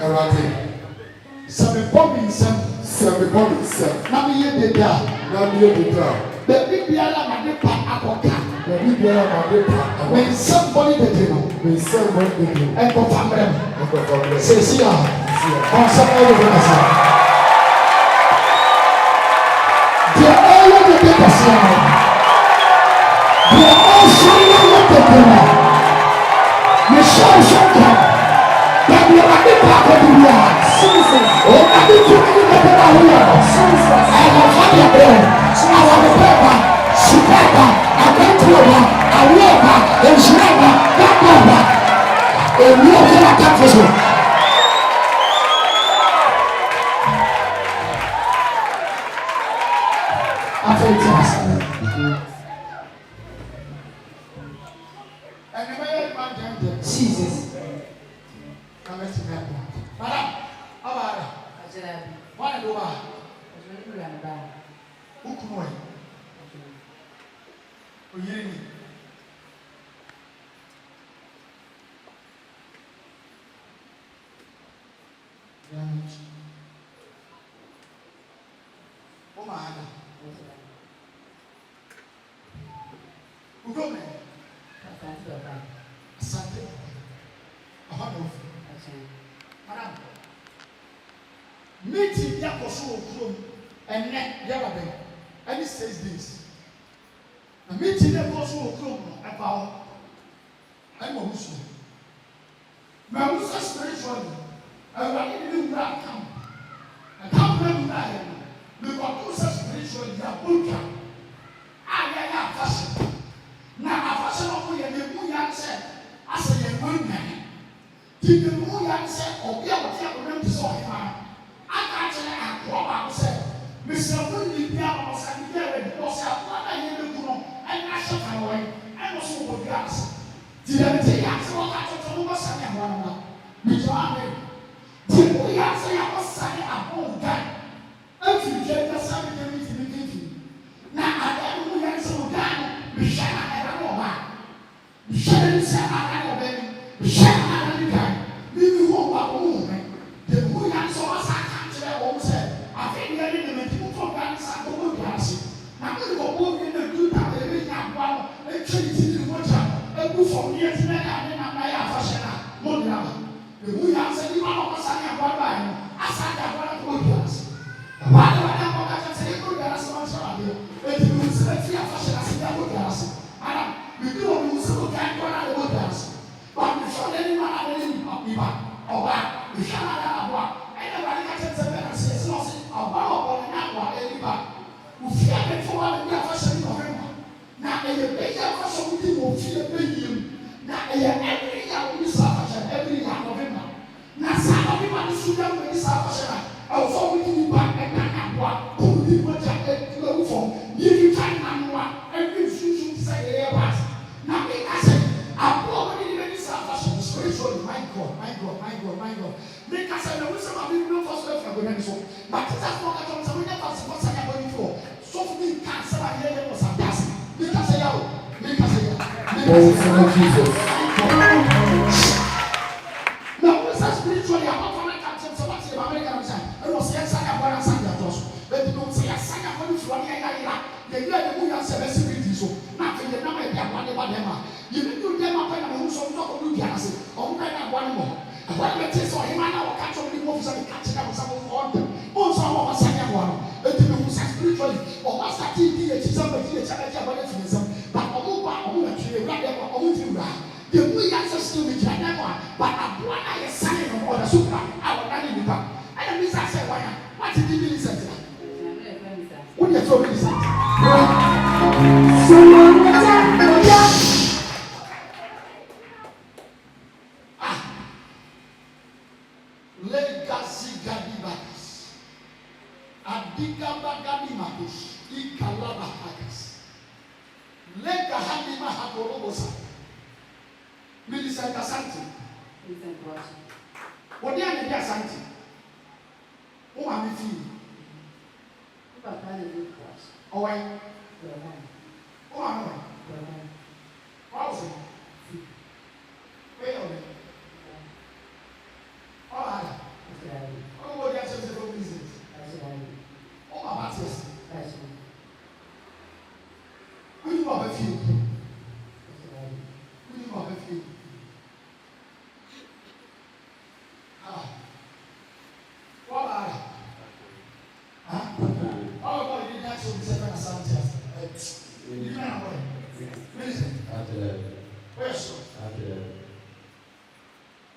Some bodies, now me hear the da. The big yalla man pa akoka. When somebody that you know, and go family, say see on somebody will say. They are all over the place. They are all showing up the people. You show come. That we are the part of the world. Oh, I need to be the people who are. I have had your brain. I want the paper. Super. I went to over. I walk back. And she never got over. And we are going to cut this one. I tell you this. And the man man Jesus. I'm going to get one. Madam, how about it? What do I do? Who come away? Who hear me? Oh, my God. Who come in? Sunday. I want to. Madam, meeting Yakosu Okrom and net Yababe, and it says this. A meeting Yakosu Okrom about I'm a Muslim. My Muslim spiritually, I want to do that come. I can't bring that in. Because spiritually, they are bulka. I am fashion. Now, a fashion of the Muyan said, I say a good man. Did the Muyan say, or be able to saw him? I can't tell I said, Mr. Bundy, the other was a year was what I hear the groom, and I shut away, and also with gas. Did I take us what I told us and one? Mr. Army, did we answer our son at home? If you get the son of the meeting, now I don't know answer down, we shall have a woman. We shall say, I have a baby, we shall have a guy. We will walk a woman. The woman saw us. I think you're in the people from Ghana, who class. I'm going to go in the good time, and treat you much. A good for years, and I have fashion. One now. The woman said, you are not saying about mine. I said, I want to go class. Why do I have to say good class? If you select your fashion, I said, I go class. And we do not use a can't go out of the class. But we shall anyone have any people. Or what? We shall not have what. Anybody can say, about anybody who fear for one fashion of him. Now, a big fashion will fear him. Now, every year we suffer every year of him. Now, some of them are sugar with this fashion. Also, we can back and what who did what I go for. You can one every shoe say a pass. Now, I said, I'm probably in this fashion spiritually. My God. Make us a wisdom of the first left for the so. But that's not what I'm going for. So for me, can't say I hear was a pass. Make us a yell. Now, what's that spiritually? I'm not going to catch so much in American time. I was yes, I have one and Sunday at us. But you don't say a sign of one for one year. The year the woman said, so nothing the number of them. You need to them up and who's on top of the answer. On one more. What the test of him and our catch of the moves and catching up some of them. Also, our second one. Let the moves spiritually. Or was that TV, somebody, a charity about it. But the way answer still be Janama, but I'm one I assign of other super. Our nanny will come. And the Mr. said, what did you listen to? What do you throw this? Legacy Gadibakas. Adikaba Gadimakus. Ikalabahakas. Lega Hadima Hakorobosa. Millicent Santi. What do you mean, Santi? Who are you feeling? Oh, I. Oh, I know. How's it? Wait a minute. All right.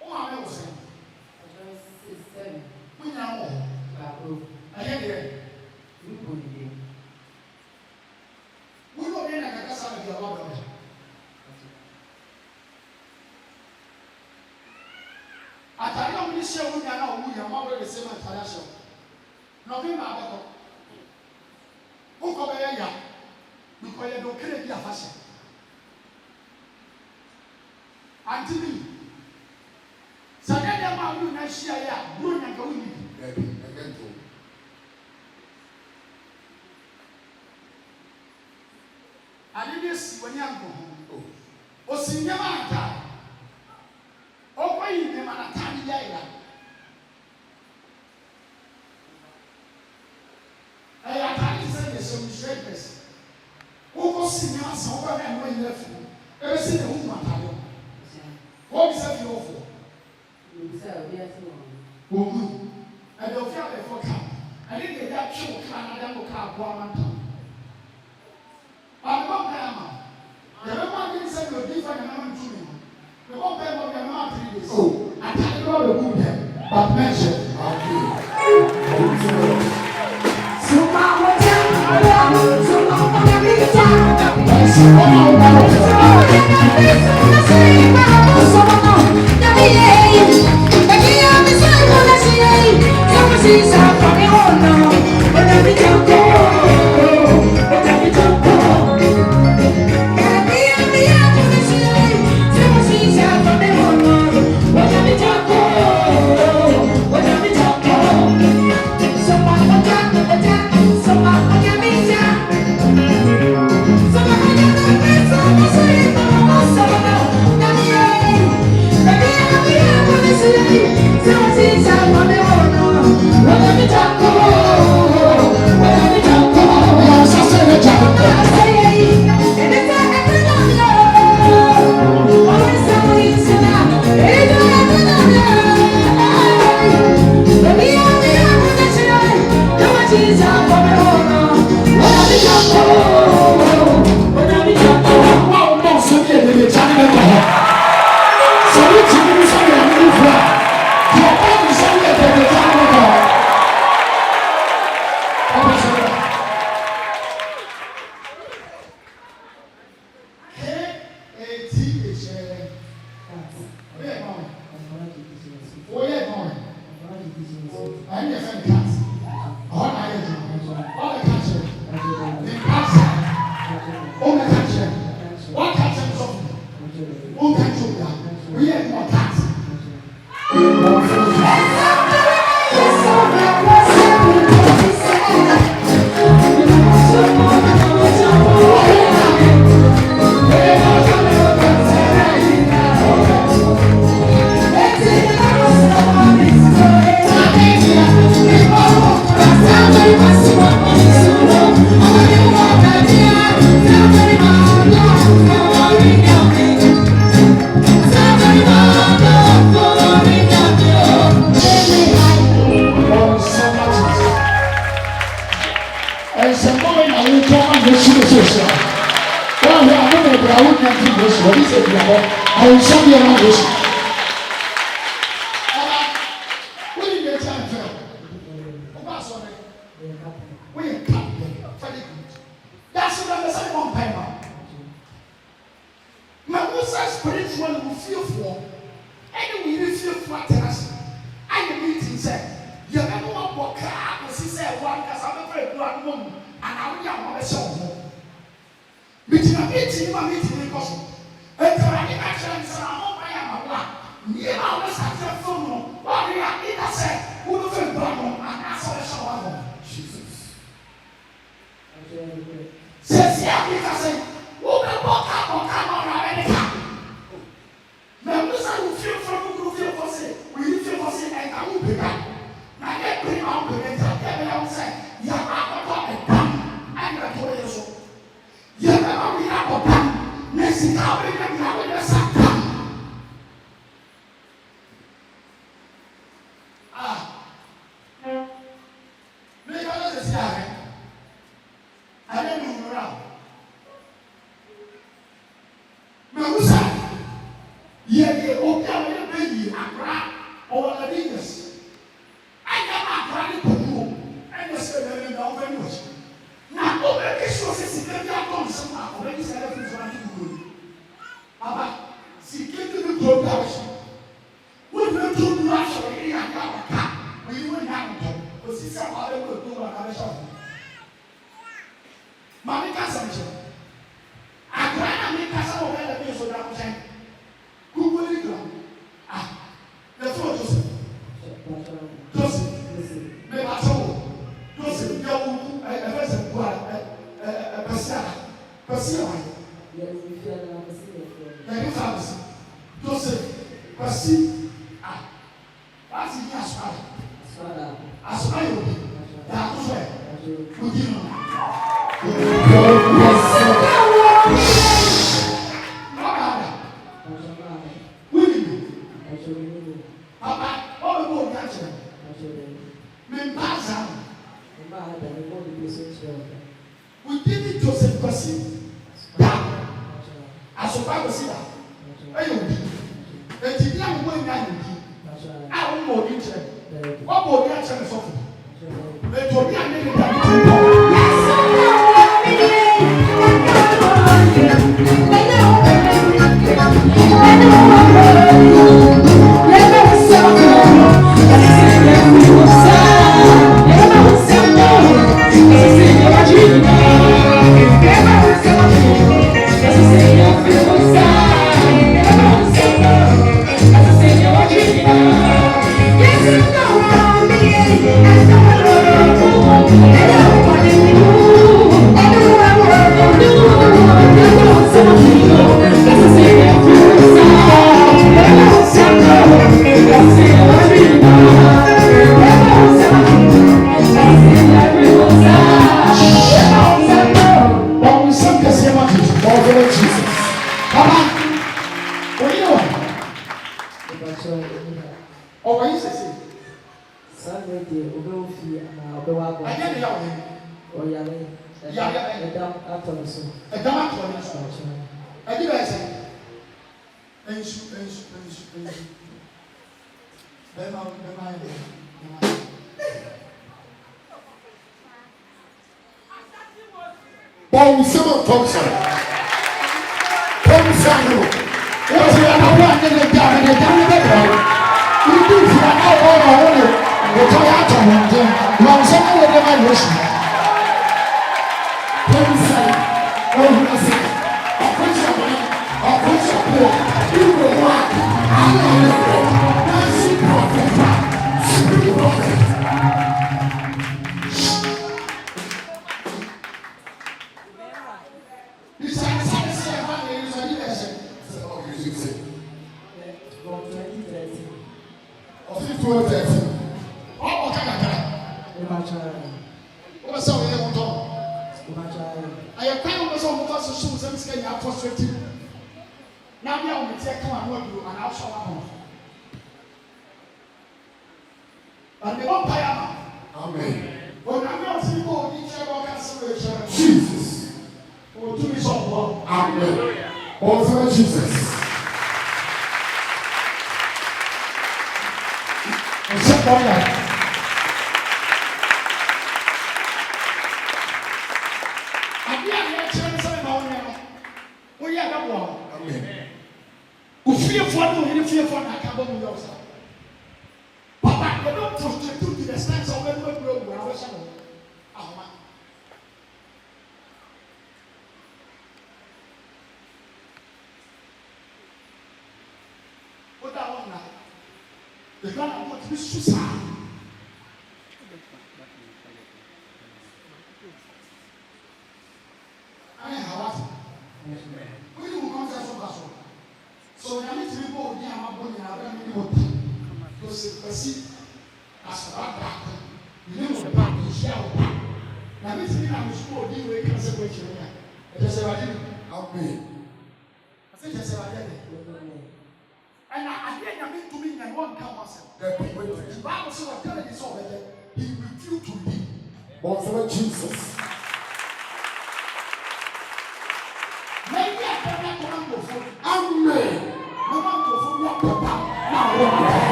O ma me wo se. Munya wo. Aye de. Wo be na kaka sa de wa ba. Atari o ni se wo nya na o mu ya ma wo de se ma atari se. No be ma ba ko. O ko be ya. Because you don't care about fashion. Anti Sagada ma wu na shia ya, buru na ka wu ni. Adibesi wani anko ho. Osinya ma ata. Okwayi ne ma na ta ni ya ila. Aya ta ni se some shapers. Oko sinya sa oba na no yin afu. E si ne hu matade. Wo bi sa fi ofo. Ogu. E do fi ade fo ka. Ani de da twu ka na da ko ka bo amanta. Aba ka ma. Ya be ma ni se do di fa na ma ntu ni. The one time of your mouth 3 days. Oh, I tell you all the good them, but mention. nto osisi a wale ko do wa ka be sha mami ka sa nche akra na mi ka sa wo be da bi so da ko chen kuku ni kra the four Joseph me ba so Joseph ya wu e se ku Pasia Joseph Pasi Pasi ni aswara yobi ya kuswe kujino Papa, all the more catcher. Membaza. We give it Joseph Pasi. Asopa Pasi da. Ayo bi. Eti bi am mo nya ni. A wo mo di kire. Wo mo di a kire so fu. Eti obi a ne da.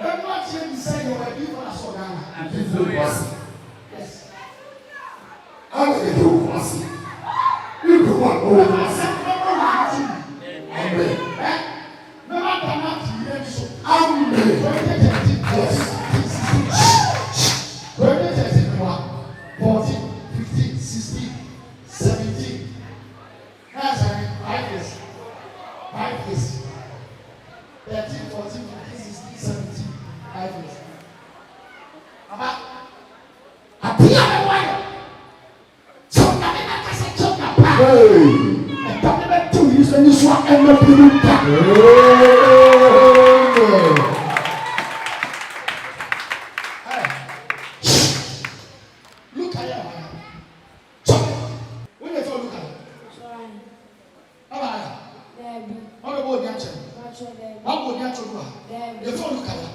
not yet say you are people as well. Yes. How do you do it? You do what? Amen. No matter what you hear, so Amen. yes. 14, 15, 16, 17. That's 5 years. 5 years. 13, 14, 15, 16, 17. 5 years. About a peer away. So I can say, Chop my power. I don't even do this when you swap and not do that. Look at your man. Chop. When you look at it. How about that? How about the answer? How about the answer? You don't look at it.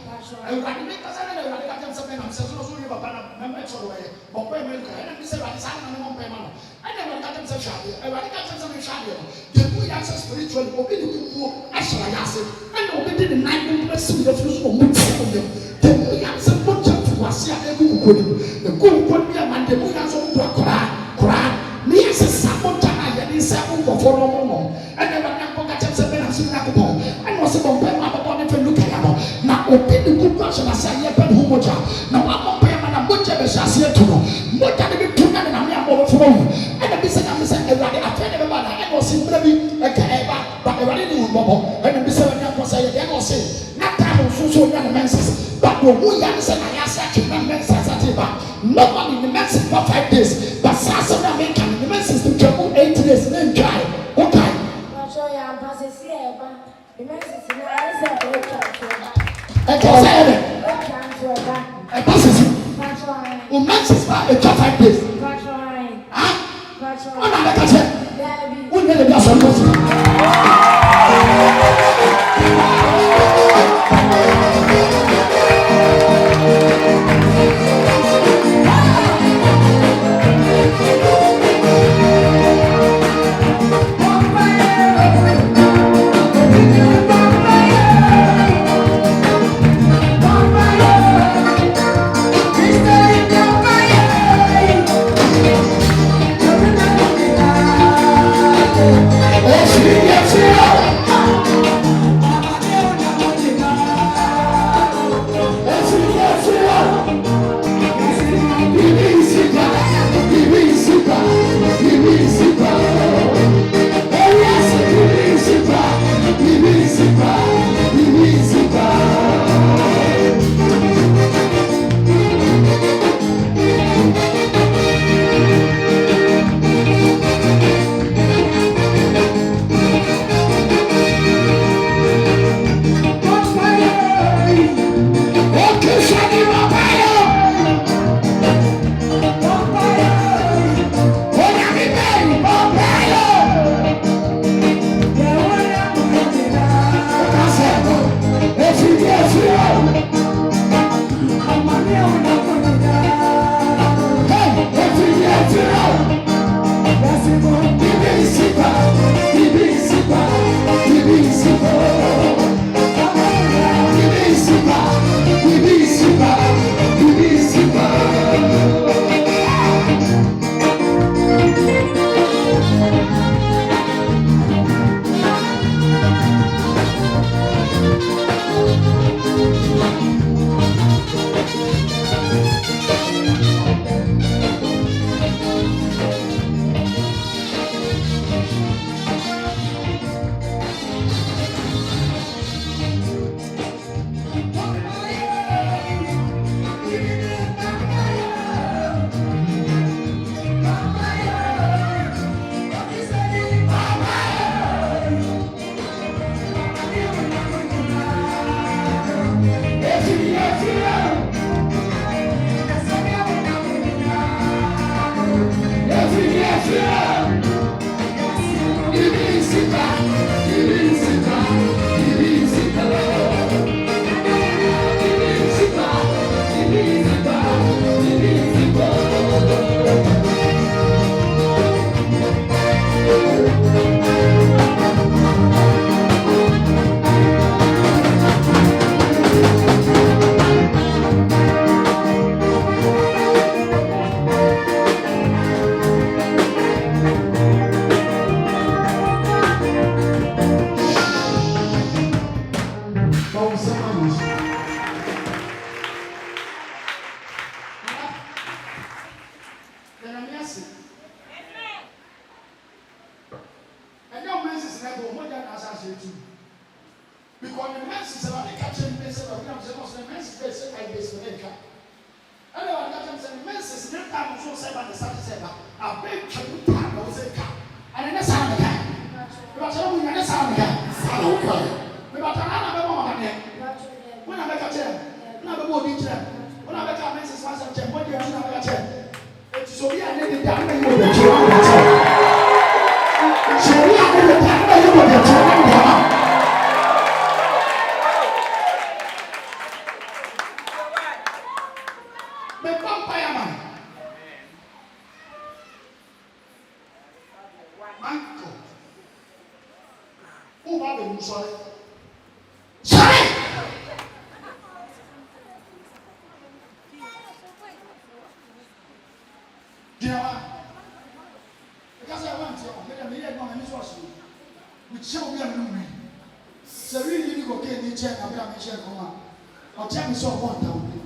I make a sign and I can say, I'm so you have a member away. But when you can say, I'm signing on payment. I never got them such a shabby. I got them some shabby. The good answer spiritually, obedient to actually answer. I know they didn't like them, but soon as you will move from them. The good answer put to us here. The good put me a man, the good answer to a cry. Me as a sample time, and he's a move for no more. I never got them something as soon as I was about to upon it and look at them. Now, open the good person as I have been who much. Now, I'm going to put them as I see it to know. What can be put and I'm overflowing. And the business I'm saying, I tell everybody, I was simply a cab, but I already knew Bobo. And the business I'm saying, they will say, not time so young menses, but we answer, I ask that you menses at it. No one in the menses for 5 days, but Sasa American in the menses to travel 8 days, then try. Okay. Not sure I'm passing here, but the menses in the eyes of the I can say it. I pass it. O menses for a 5 days. What am I going to say? Who made the person? days for them. And I got them saying, Mrs. Never time so say about the Saturday, I beg you to time, I was a car. And then that's how I can. But I don't know that's how I can. But I don't know when I make a chair, when I go to chair, when I make a Mrs. Master chair, what do you have a chair? It's so we are living down there with the chair. So we are living down there with the chair. Sorry. You know what? Because I went to me, I don't know what we show me a room. So really, you go get the chair, I'm going to share from one. I'll tell me so one down.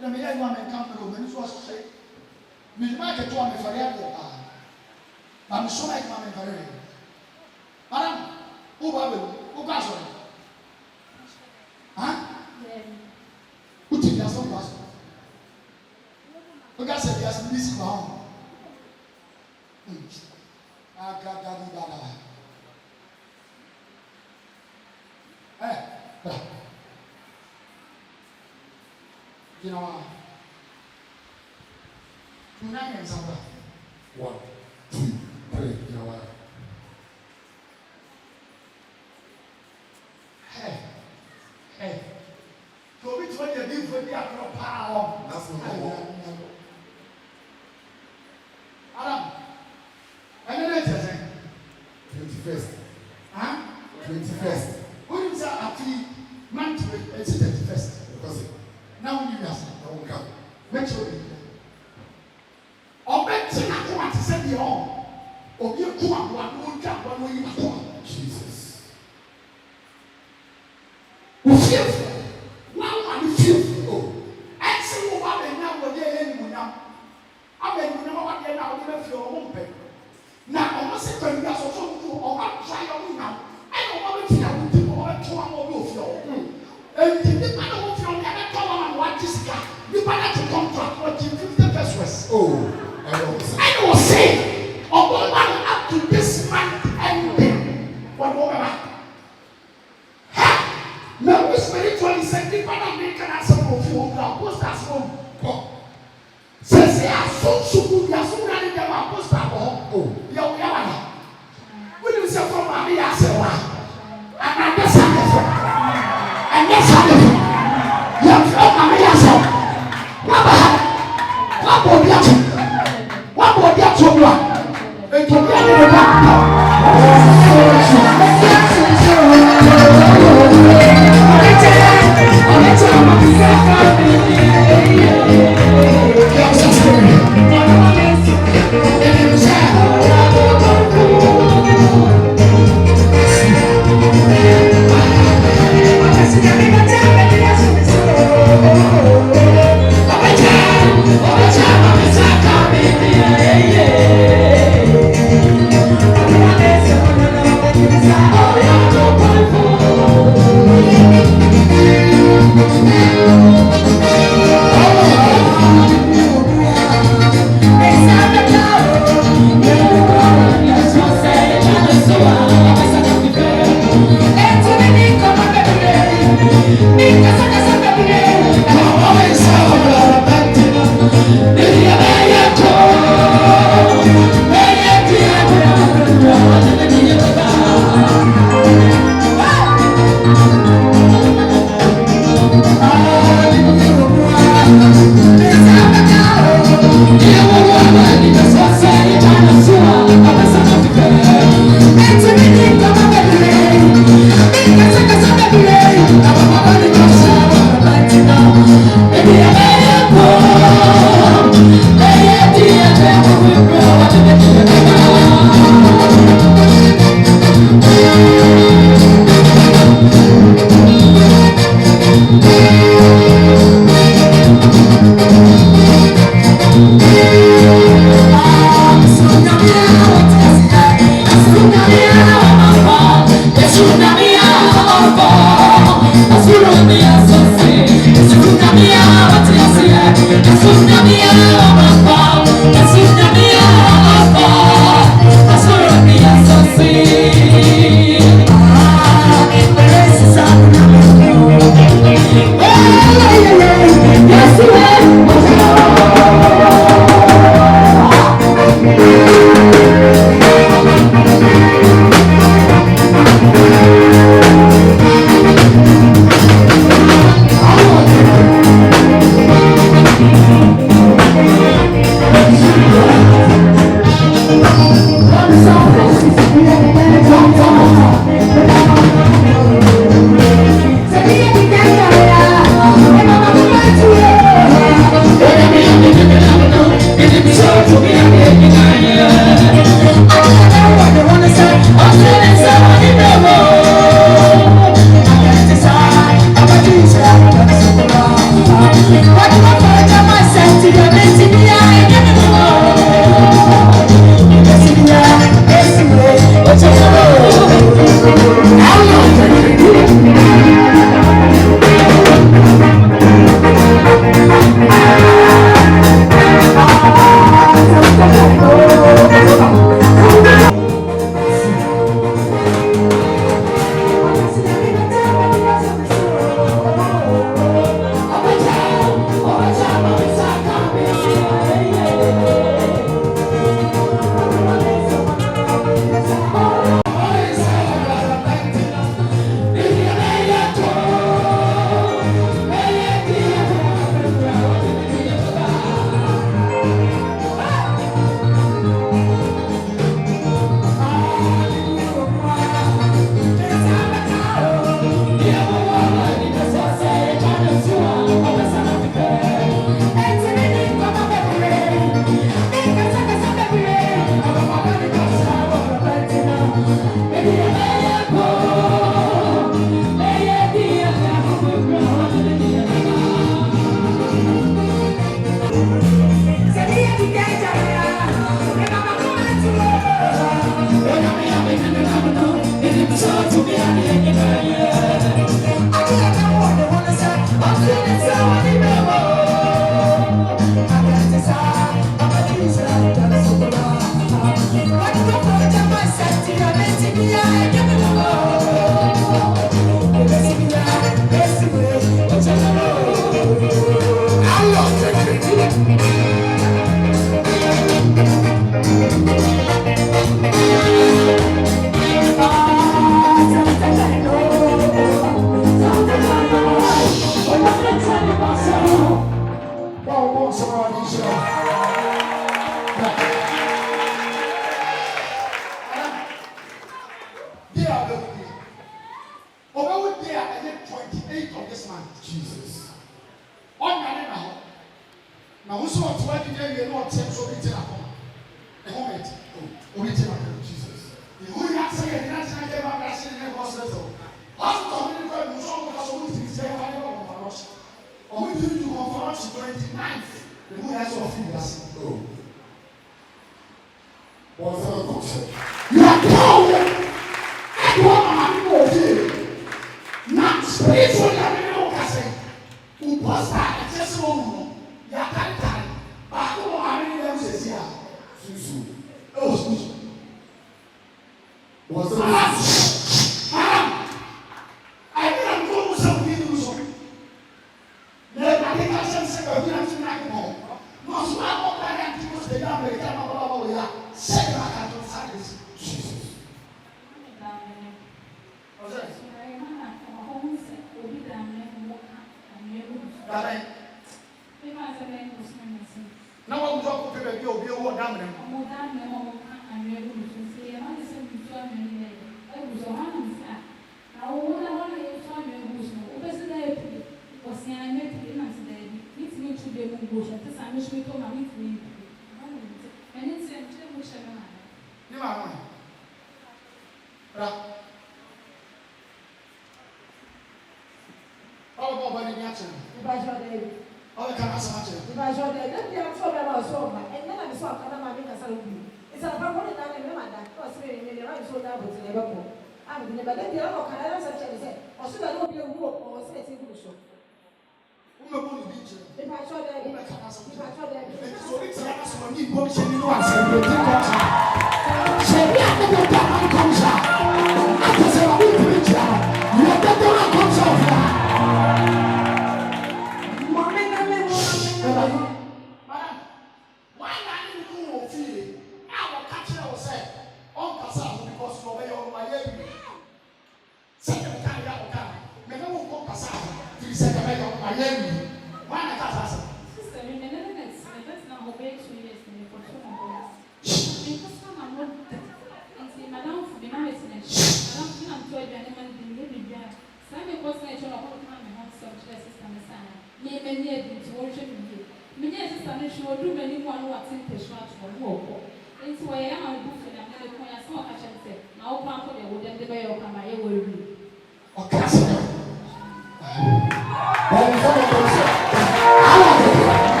Let me let one come to the room. Say, me make a tour for the I'm so like my very. Madam. Who got it? Huh? Who took your son? Who got said yes, this crown? I got that. Hey, you know, 2 9 and something. 1, 2, 3, you know what? Hey, so which one you live with the power? That's not all. Adam, and then it's a 21st. Huh? 21st. What is that actually month with? It's 31st. Because now you guys don't come. Make sure you or bet you not want to send you home. Or you come one you come. Jesus. Fearful. Now I'm fearful. Oh, I see what I now what they now. I mean, you know what they now give us your own pay. Now, I must say, when you are so or I try your now. I don't want to feel people or to one of you. And the man of your never told on what this guy. You better to contract what you 50 West. Oh, I will say, or up to this month ending. What now, spiritually said, people are making us some of you, post us home. Says, they are so super, they are so running them up, post us home. Oh, you're when you say from Mammy, I say, and I guess I'm different. And yes, I'm different. You have from Mammy, I say, what body at you? What body at you? And to be a little Yeah.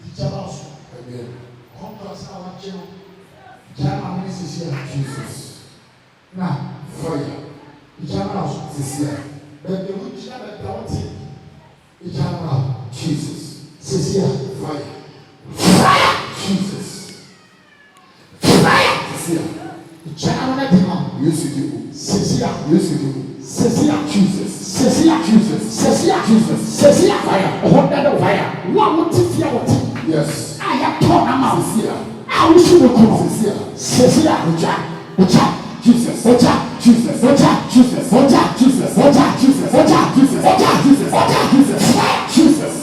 Tichabasu. Amen. Contrast our channel. Jama is here. Jesus. Now, Fire. Tichabasu This here. But the wood shall be doubting. Tichabasu. Jesus. This here. Fire. Fire. Jesus. Fire. This here. Tichabasu. Yes, you do. This here. Yes, you do. Cecilia, Jesus. Cecilia, Jesus. Cecilia, Jesus. Cecilia, fire, hundred fire. What would you fear? What? Yes. I have torn them out. Cecilia. I wish you would come. Cecilia. Cecilia, Ocha, Jesus. Ocha, Jesus. Ocha, Jesus. Ocha, Jesus. Ocha, Jesus. Ocha, Jesus. Ocha, Jesus. Ocha, Jesus. Jesus.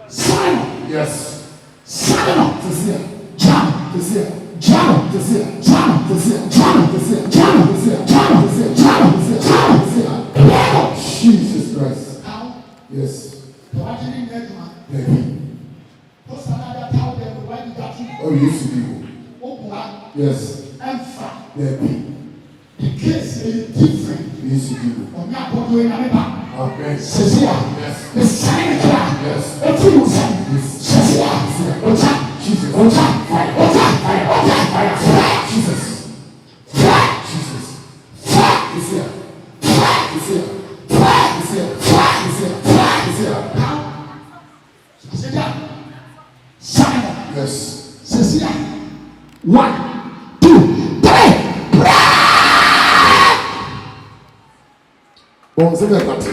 Simon, Yes. Simon, Cecilia. John, Cecilia. John, Cecilia. John, Cecilia. John, Cecilia. John, Cecilia. John, Cecilia. John, Cecilia. John, Cecilia. Jesus Christ. How? Yes. What did you do, man? Baby. What's another town there? Why did that? Oh, yes, you do. Oh, Yes. and far. Baby. The case is different. Yes, you do. I'm not going to do it. Okay. Cecilia, Yes. the sign is here. Yes. What do you say? Yes. Cecilia, Ocha, Jesus. Ocha, fire, Ocha, fire, Ocha, fire, fire, Jesus. fire, Jesus. fire, Is here. fire, Is here. fire, Is here. fire, Is here. fire. Is here. Now, Cecilia, Simon, Yes. Cecilia, 1, 2, 3, pray. Bon, c'est bien parti.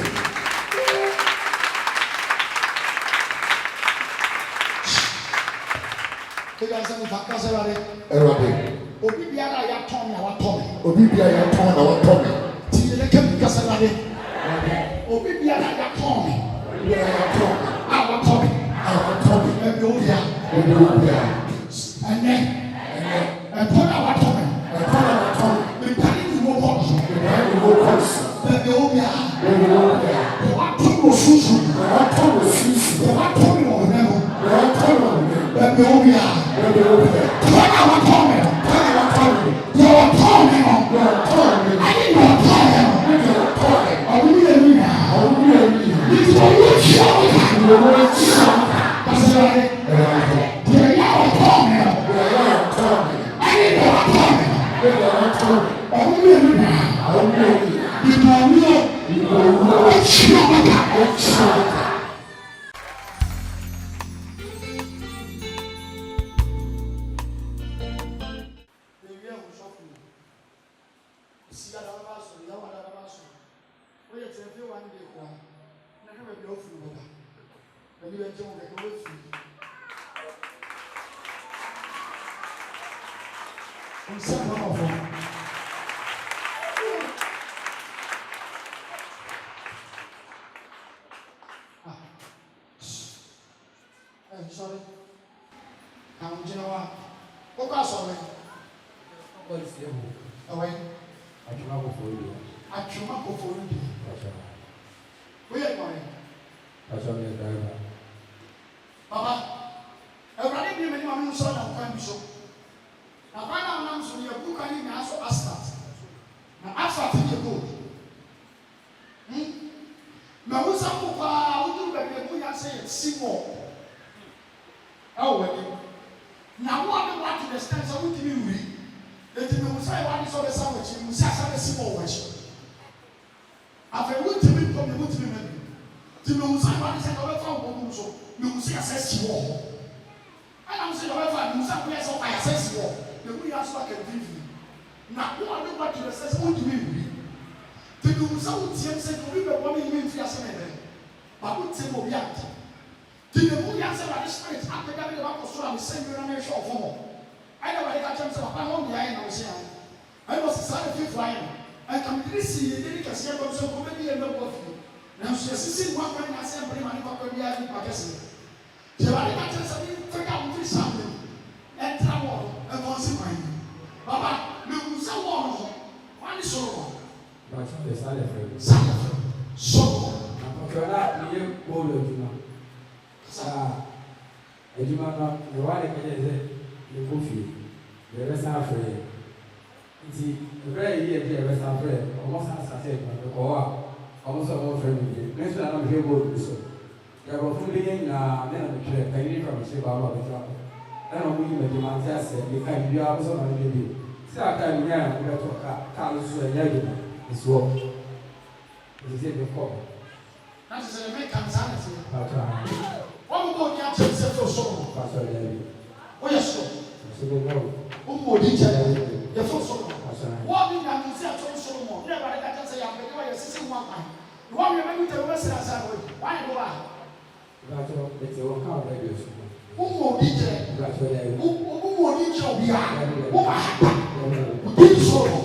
Everybody. Obi biara ya tɔn ya wa tɔn. Obi bia ya tɔn na wa tɔn mi. Ti yɛlɛ kɛ mi kasa la de. Obi biara ya tɔn mi. Obi bia ya tɔn. A wa tɔn mi. A wa tɔn mi. Ɛbi o bia. Obi o bia. Ɛnɛ. Ɛtɔ na wa tɔn mi. Ɛtɔn na wa tɔn mi. Ntari ni mo kɔ so. Ìgbà yẹn wo kọ́ sí. Ɛbi o bia. Obi o bia. Wa tɔn mi o susu. Wa tɔn mi sisi. Wa tɔn mi o nɛ mo. Wa tɔn mi o nɛ. Ɛbi o bia. Obi o bia. Tɔ na wa tɔn mi. Tɔn na wa tɔn mi. Yɛ wa tɔn mi o. Wa tɔn mi. Ayi yɛ wa tɔn mi o. Níbi wa tɔn mi. Ɔmu yɛ mi na. Àwọn bí yẹn mi. Níbi o yɛ fi o. Ìwé wo ti sọ. Kasa la de. Ẹ̀rọ Yɛ yɛ wa tɔn mi o. ìyá yà tɔn mi. Ayi yɛ wa tɔn mi. Níbi wa tɔn mi. Ɔmu yɛ mi na. Àwọn bí yẹn mi. Ìgbà wúlò. Ìwé wo Ɛkyi o ma ta. ó ti sọ. Sorry. Àwọn jìnnà wa. Ó kọ́ àsọ̀rọ̀ yìí. Ọkọ ìsì ẹ̀wò. Ẹ̀wọ̀ yìí. Àjùmọ̀ àkókò ìlú. Àtúmọ̀ kò fòrò dì. Ọ̀ṣọ́. Ó yẹ kọ́ yẹn. Ọ̀ṣọ́ mi ẹ̀dá ẹ̀dá. Bàbá, ẹ̀wùrọ̀dé bí mi ní wọn sọ̀rọ̀ náà kwan bí so. Na kwan náà nam so yẹ kú kan ní ní aṣọ asphalt. Na asphalt yẹ gold. Na wọ́n sá kó paa, wọ́n dúró bẹ̀rẹ̀ ẹ̀kú yà sẹ́yẹ̀ sí mọ́. Ɛwɔ w'ani. Na wo a ne wa to the stand sɛ wotumi wuri. Eti mi musa yɛ w'ani sɛ ɔbɛsa wɔ akyi, musa asa bɛsi wɔ wɔ akyi. Afei wotumi nkɔ mi, wotumi mɛ mi. Ti mi musa yɛ w'ani sɛ ɔbɛfa wɔ mu so, mi musa yɛ sɛ si wɔ hɔ. Ɛna musa yɛ ɔbɛfa, mi musa yɛ sɛ ɔka yɛ sɛ si wɔ. Ewu yɛ aso aka nfinfin. Na wo a ne wa to the stand sɛ wotumi wuri. Ti mi musa wo tie mi sɛ obi bɛ bɔ mi yi mi nfi ase na ɛdɛ. Baako tie mu obi ante. The moon answer by the spirit after that the back of Sura the same way show for. I never had a chance of I won't be I was here. I was a fifth flying. I can really see the delicacy of so maybe a number of you. Now she has seen one man assembly money for the other Pakistan. The body matters of figure out this something and travel and once in mind. Baba, no, so one is so. But it's not a friend. So, I'm not here all of you. Edwuma no ne wa de kanye ze ne kofi de be sa afre nti ebere yi e de be sa afre o mo sa sa se ko ko a o mo so mo afre mi ne so na me go do so Yàrá fún mi yẹn nyinaa ne na metwerɛ kanyini from hyɛ baa ma bɛtwa ko ɛna ɔmo yi mɛdi ma nti asɛ yɛka bibi a wɔsɛ ɔmo yɛ bi sɛ aka mi nyɛ a wɔbɛtɔ kaa no so ɛnyɛ adwuma esuɔ esisi ebi kɔ. na te sɛ ɛmɛ kan saa na se pata wɔn mo bɔ ɔdi akyerɛ sɛ fɛ ɔsoro no pata yɛ bi wɔyɛ soro so bɛ nyɛ o wɔn mo ɔdi kyerɛ yɛ fɛ ɔsoro no pata wɔn mi na to sɛ ɛtɔ soro mo ne ɛbɛrɛ kata sɛ yɛ apɛkɛ wɔyɛ sisi mu akwan wɔn mi ɛbɛn mi tɛ wɔn bɛ sira sa wɔyɛ wɔn ayɛ do wa. pata ɛtɛ wɔn kaa ɔbɛ bi osu. wɔn mo ɔdi kyerɛ pata yɛ bi wɔn mo ɔdi kyerɛ obi a wɔn ma ha ɔdi soro no.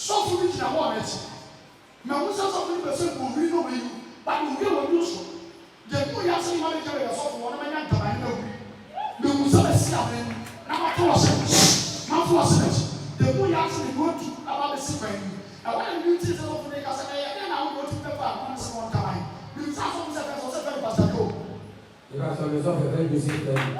Sọ́fù ní gyina hɔ a n'akyi mɛ n sɛ sɔfù ní bɛsɛ kò wuli n'o bɛ yi ba kò wuli wɔ yi so yɛ kò yɛ asɛ nyuma de kyerɛ yɛ sɔfù wɔn n'ama nya ntaba yi na wuli mɛ n sɛ bɛsi abɛn n'ama to ɔsɛ n'afɔ ɔsɛ n'akyi yɛ kò yɛ asɛ n'o tu aba bɛsi kwan yi ɛwɔ yɛ bi ti sɛ sɔfù ní kasa ɛyɛ ɛyɛ n'awo n'o tu bɛ fa a wɔn sɛ wɔn ntaba yi mɛ n sɛ sɔfù sɛ fɛ sɛ fɛ pasa do. ìbá sọ mi sọfù fẹ́ ju sí ìtẹ́ mi.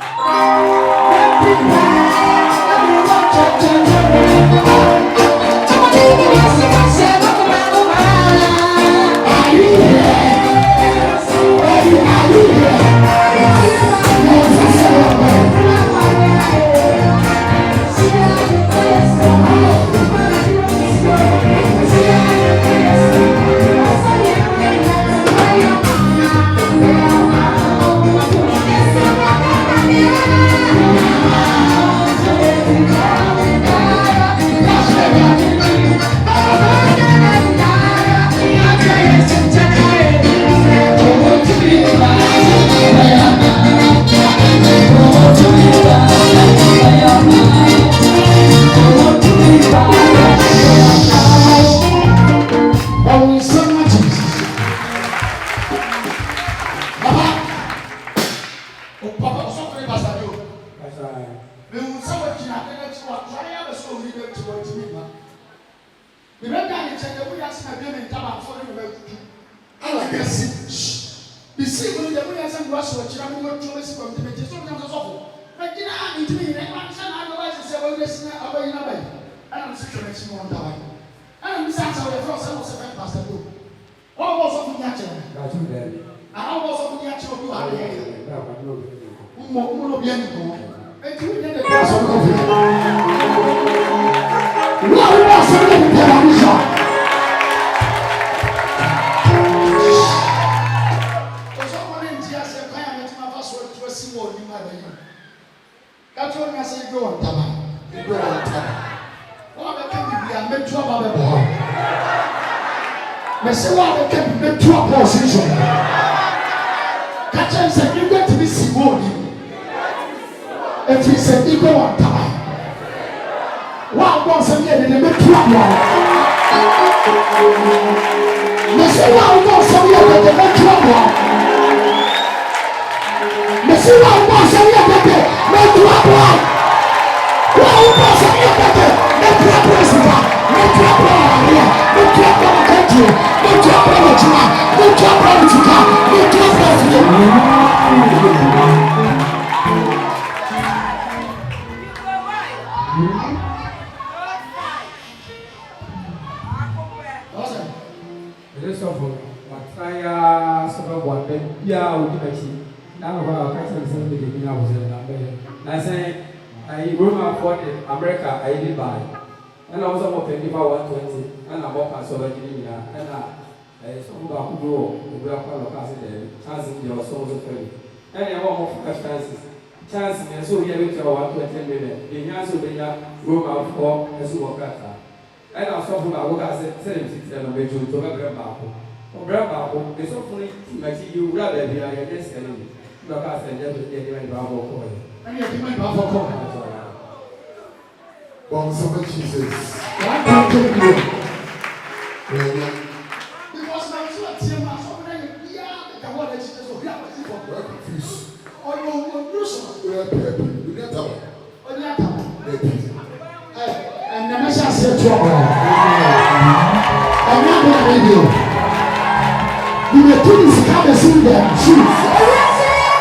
You will do this kind of thing there. You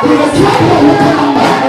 will try to look at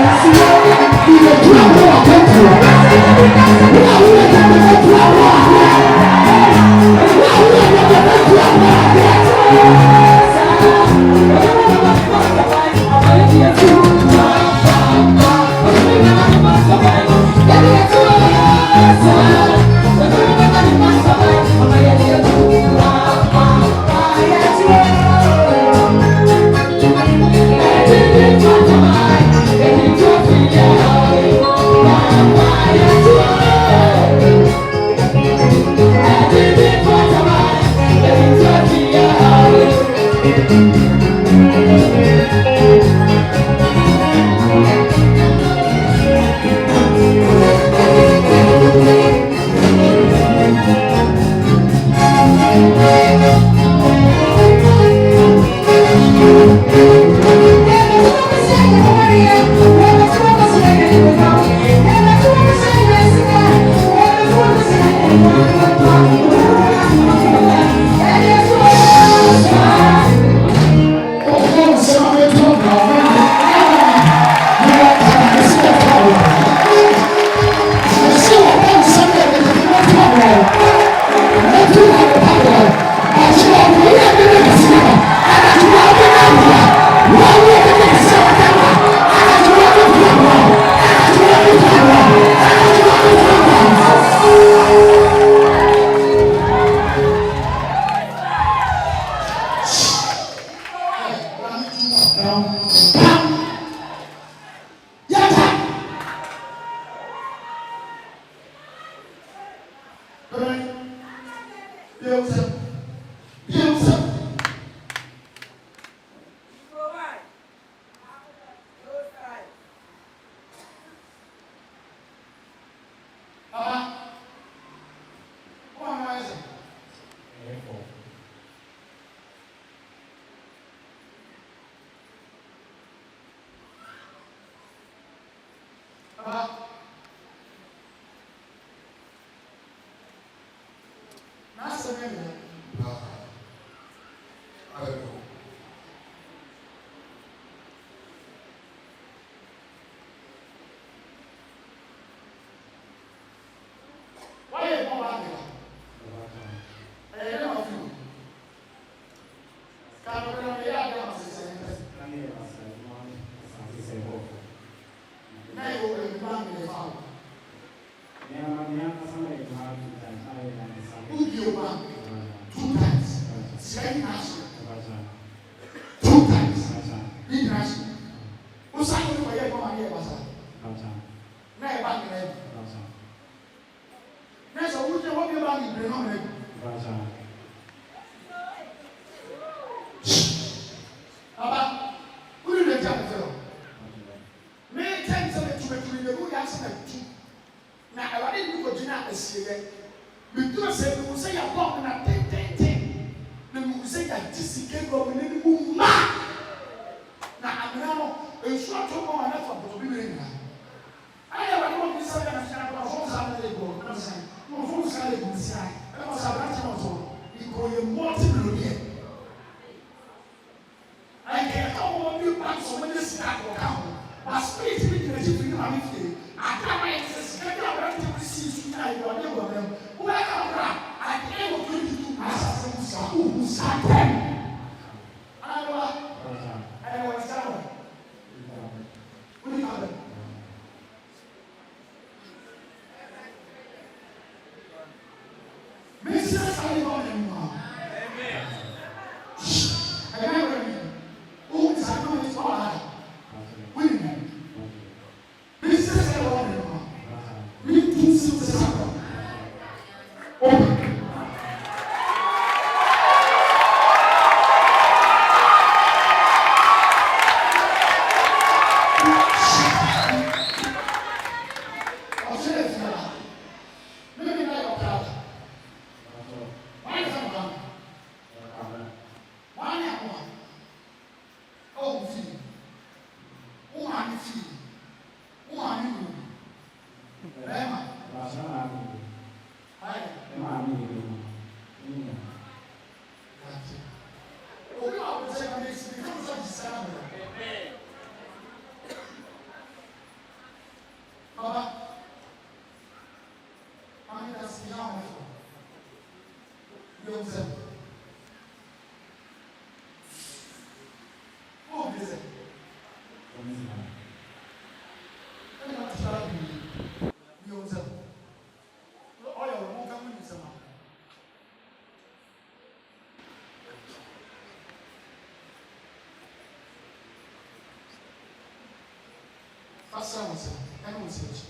asa wo se ɛna wo se akyi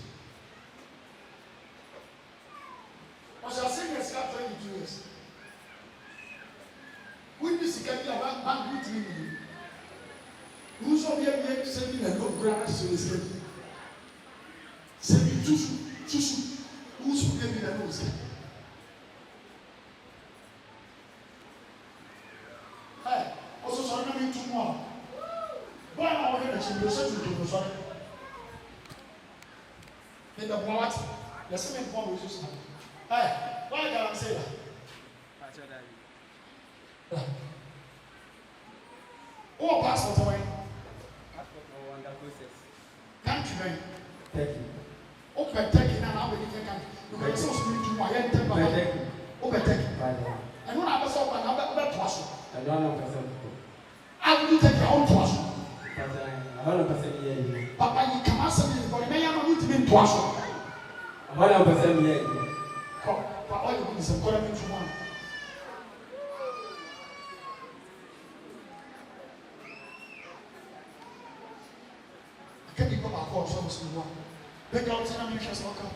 ɔsɛ asɛnniɛ sika 22 years wonni sika bi a bank wotumi nni wosɔ bi abie sɛ bi na nkɔkora na hyɛ sika bi sɛ bi tusu wosu bi abi na ne wo sika ɔsɛ sɔre na mentu mu a bɔɔ na wɔyɛ n'akyi bi ɔsɛ tuntum sɔre ne da boa wate yɛsɛ me mpɔ wɔ yesu na why can I say that? Oh, passport away. Passport under process. Country man. Turkey. Okay, Turkey now we can country. Because it's supposed to be to my head temper. Okay, Turkey. And when I was up and I bet twice. I don't know percent. I will take your own twice. 100% yeah. Papa, you come answer me, but you may not need to be twice. 100% yeah. But all you do is a economy to one. I can't even back up so much more. Big out and I'm just walk up.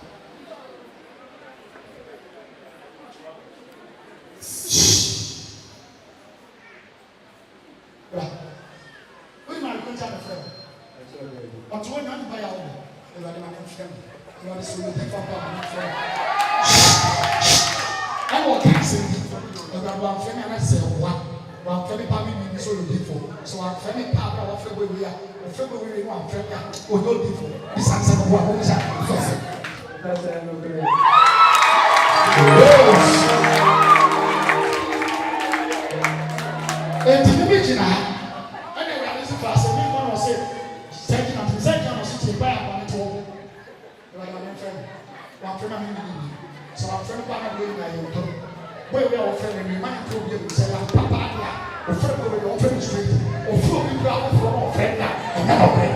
What am I going to tell my friend? But when I'm by our own, you are the man of friend. You are the soul of the papa and friend. I will cancel it. I'm friend and I say, what? One friend, family, so you did for. So I'm friend, papa, or February, we are February, one friend, or no different. This answer of what was that? And the vision, I never listen to us. And one was said, second and second was sitting by one to one friend. One friend, so I'm friend, one of them, I don't. Where we are friend, and we might go here and say, Papa, or friend, or friend street, or four people out from our friend, and never pay.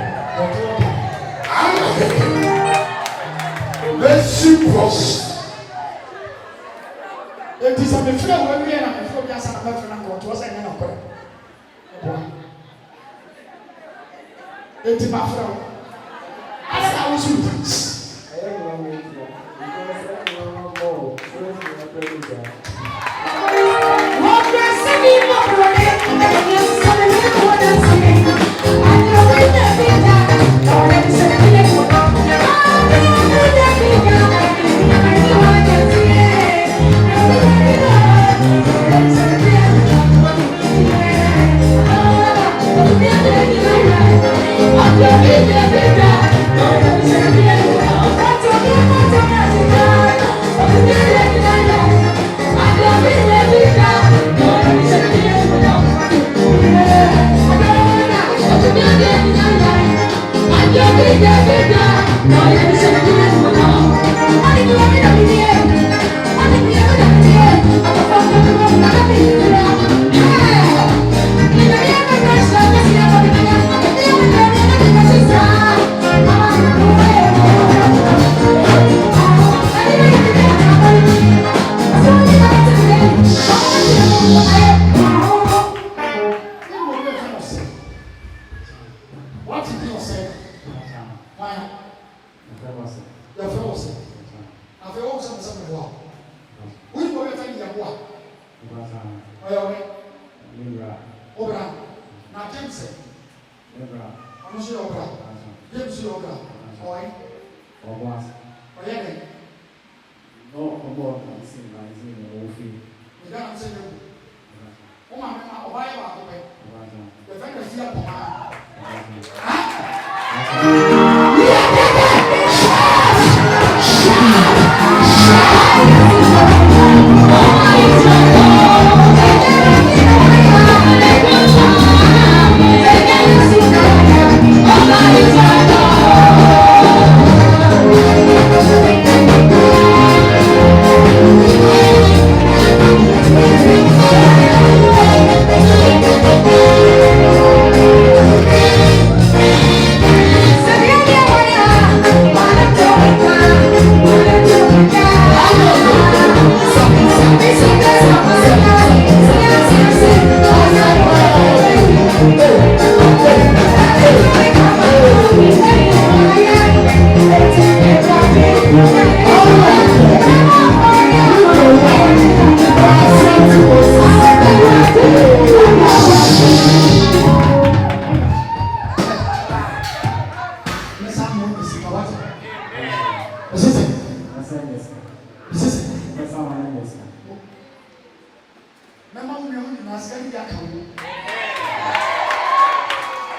Let's see process. It is a friend when we are not before we are some friend and go to us and then open. It is my friend. I was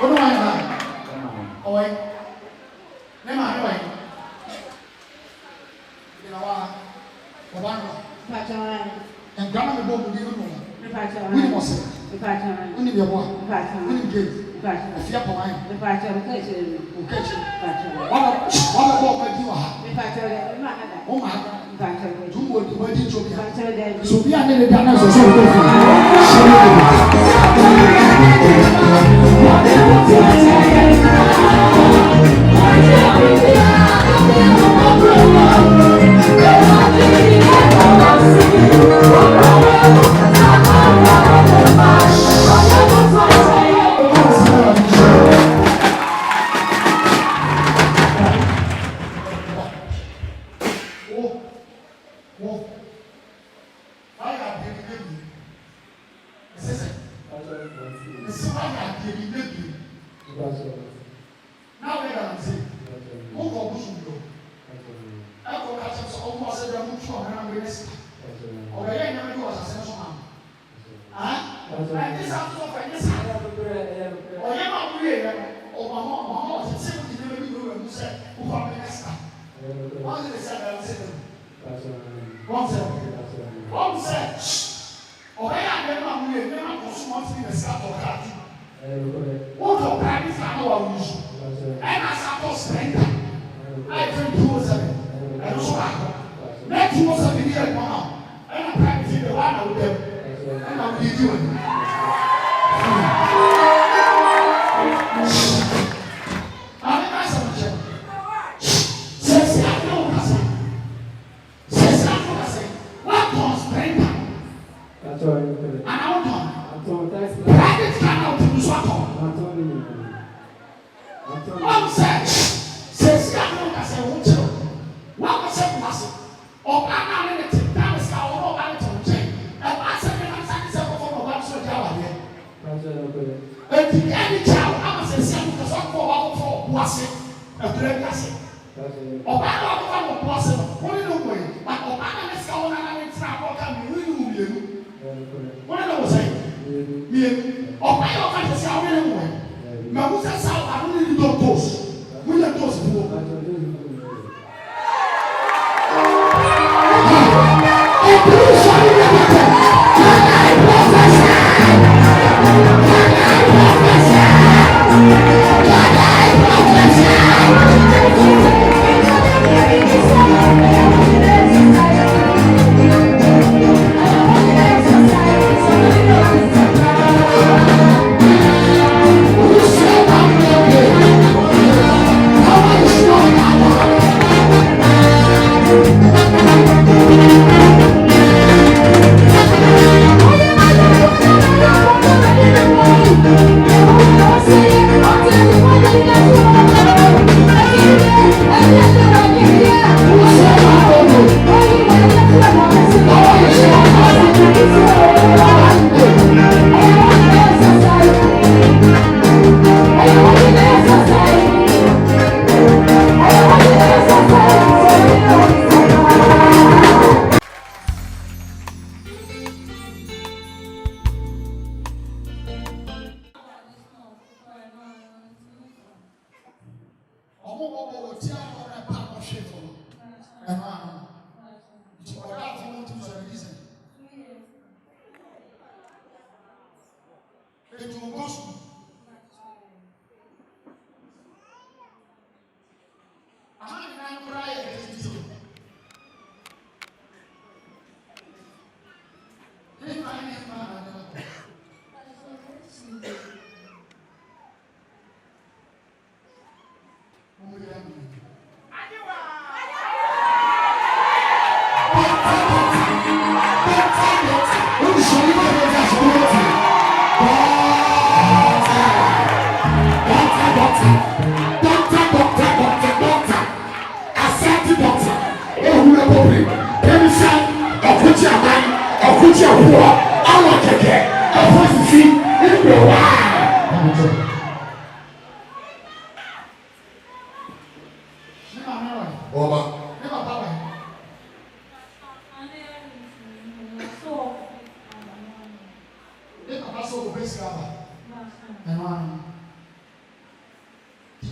Ono wa na. Oi. Ne ma ne wa. Ina wa. Obano. Pachawan. And grandma me bo mu di no. Pachawan. Wini mo se. Pachawan. Wini bi bo. Pachawan. Wini ge. Pachawan. Afia po mai. Pachawan kache. Kache. Pachawan. Wala bo ma di wa ha. Pachawan. Ma hada. O ma. Pachawan. Tumbo di ma di chobia. Pachawan. So bi ane le dana so so ko fi.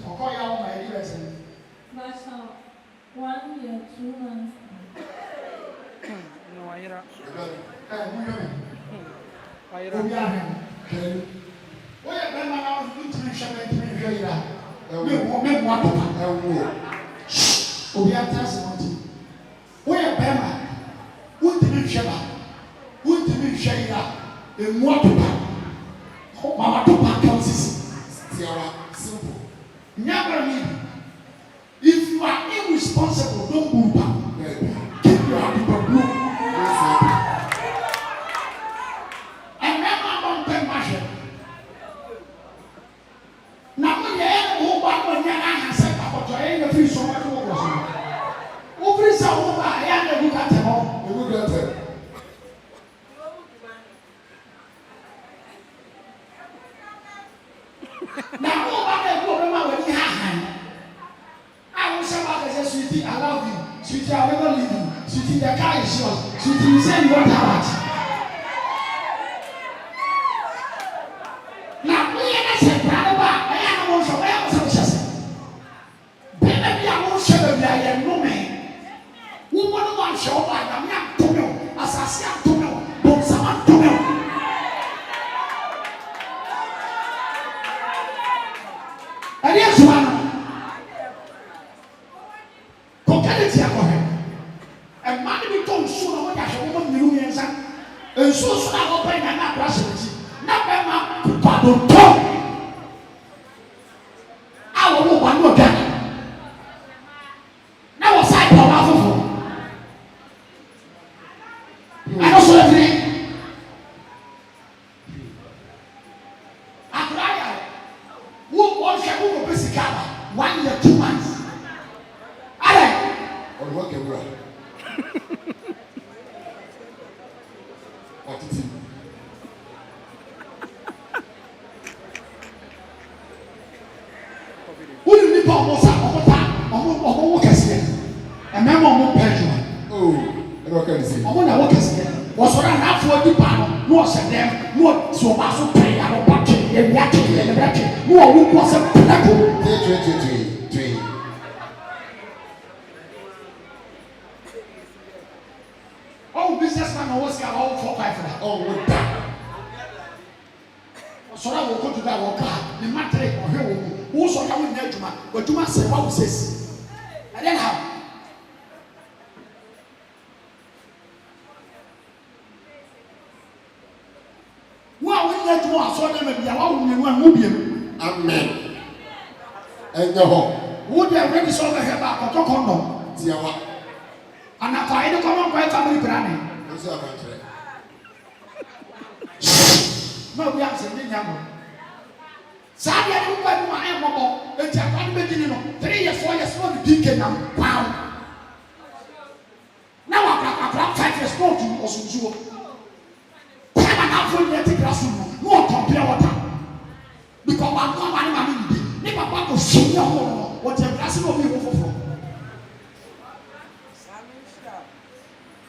ọkọ ya ọmọ ẹni bẹ sẹ. Masha 1 year 2 months. No, I hear. Ẹ mú yọ mi. I hear. Obi ahẹ kẹrin. Ó yẹ bẹ́ẹ̀ máa náà ní tìmí nhwẹ́ bẹ́ẹ̀ tìmí nhwẹ́ yìí rà. Mi mú àtọ̀pá. Obi ata sẹ wọ́n ti. Ó yẹ bẹ́ẹ̀ máa wọ́n tìmí nhwẹ́ bá. Wọ́n tìmí nhwẹ́ yìí rà. Emu àtọ̀pá. Mama àtọ̀pá kan sisi. Tiara, simple. Never need. If you are irresponsible, don't move back. Keep your people blue. And never don't pay money. Now when you have to go back when you are said about your end of free so much over. Over is over. I am the good at home. The good at it. Now go back and go remember when you have. I will say back and say, sweetie, I love you. Sweetie, I'll never leave you. Sweetie, the car is yours. Sweetie, you say you want that. Now, we are saying, Brother, I am not sure where I was just. Baby, I won't share the I am no man. Who won't want to show by the young to know, as I see to know, but someone to know. And yes, one. Kokali ya kohe. E mani bi to nsu na won ya hwe wo miru yensa. Nsu so na wo pa na na brush ti. Na be ma pa do to. Awo wo wa no ga. Na wo sai pa wa fufu. Ano so every. Akraya. Wo won hwe wo be sikaba 1 year 2 months. What can we do? What is it? Who do you need almost a kɛseɛ ɛmɛɛma ɔmo pɛ adwuma. Ɛna ɔka ne se. Ɔmo na ɛwɔ kɛseɛ wɔsɔrɔ anaafo nipa no na ɔhyɛ dɛm na ɔsi ɔba so pɛɛ arɔba twe ewia twe ɛnɛbɛ twe na ɔwo kɔ sɛ pɛlɛko. Twe. Ɔmo businessman na ɔwɔ sika ɔwɔ 4-5 na. Ɔwɔ da. Ɔsɔrɔ awɔ kotu da wɔ kaa ne matere ɔhwɛ wɔ mu wosɔ ya wo nyɛ adwuma wadwuma sɛ wa wo sɛsi ɛdɛ na ha. Wo a wonyɛ adwuma asɔ dɛm bi a wa wo nyɛ wo biem. Amen. Ɛnyɛ hɔ. Wo de ready sɛ ɔbɛhwɛ ba akɔtɔ kɔndɔm. Tiawa. Anapa ɛde kɔnɔ nkɔ family planning. Nso akankyerɛ. Na obi asɛ ne nya mo. Saa deɛ ne nkɔ adwuma ayɛ mmɔbɔ eti akwa ne bɛdi ne no 3 years 4 years no de DK nam paaw. Na wakra 5 years no to ɔsunsuo. Pɛma na afɔ nyɛ ti grass no no ɔtɔn water. Because wa no ma ne ma ne bi. Ne papa ko si ne ho no wɔtɛ grass no obi ho foforɔ.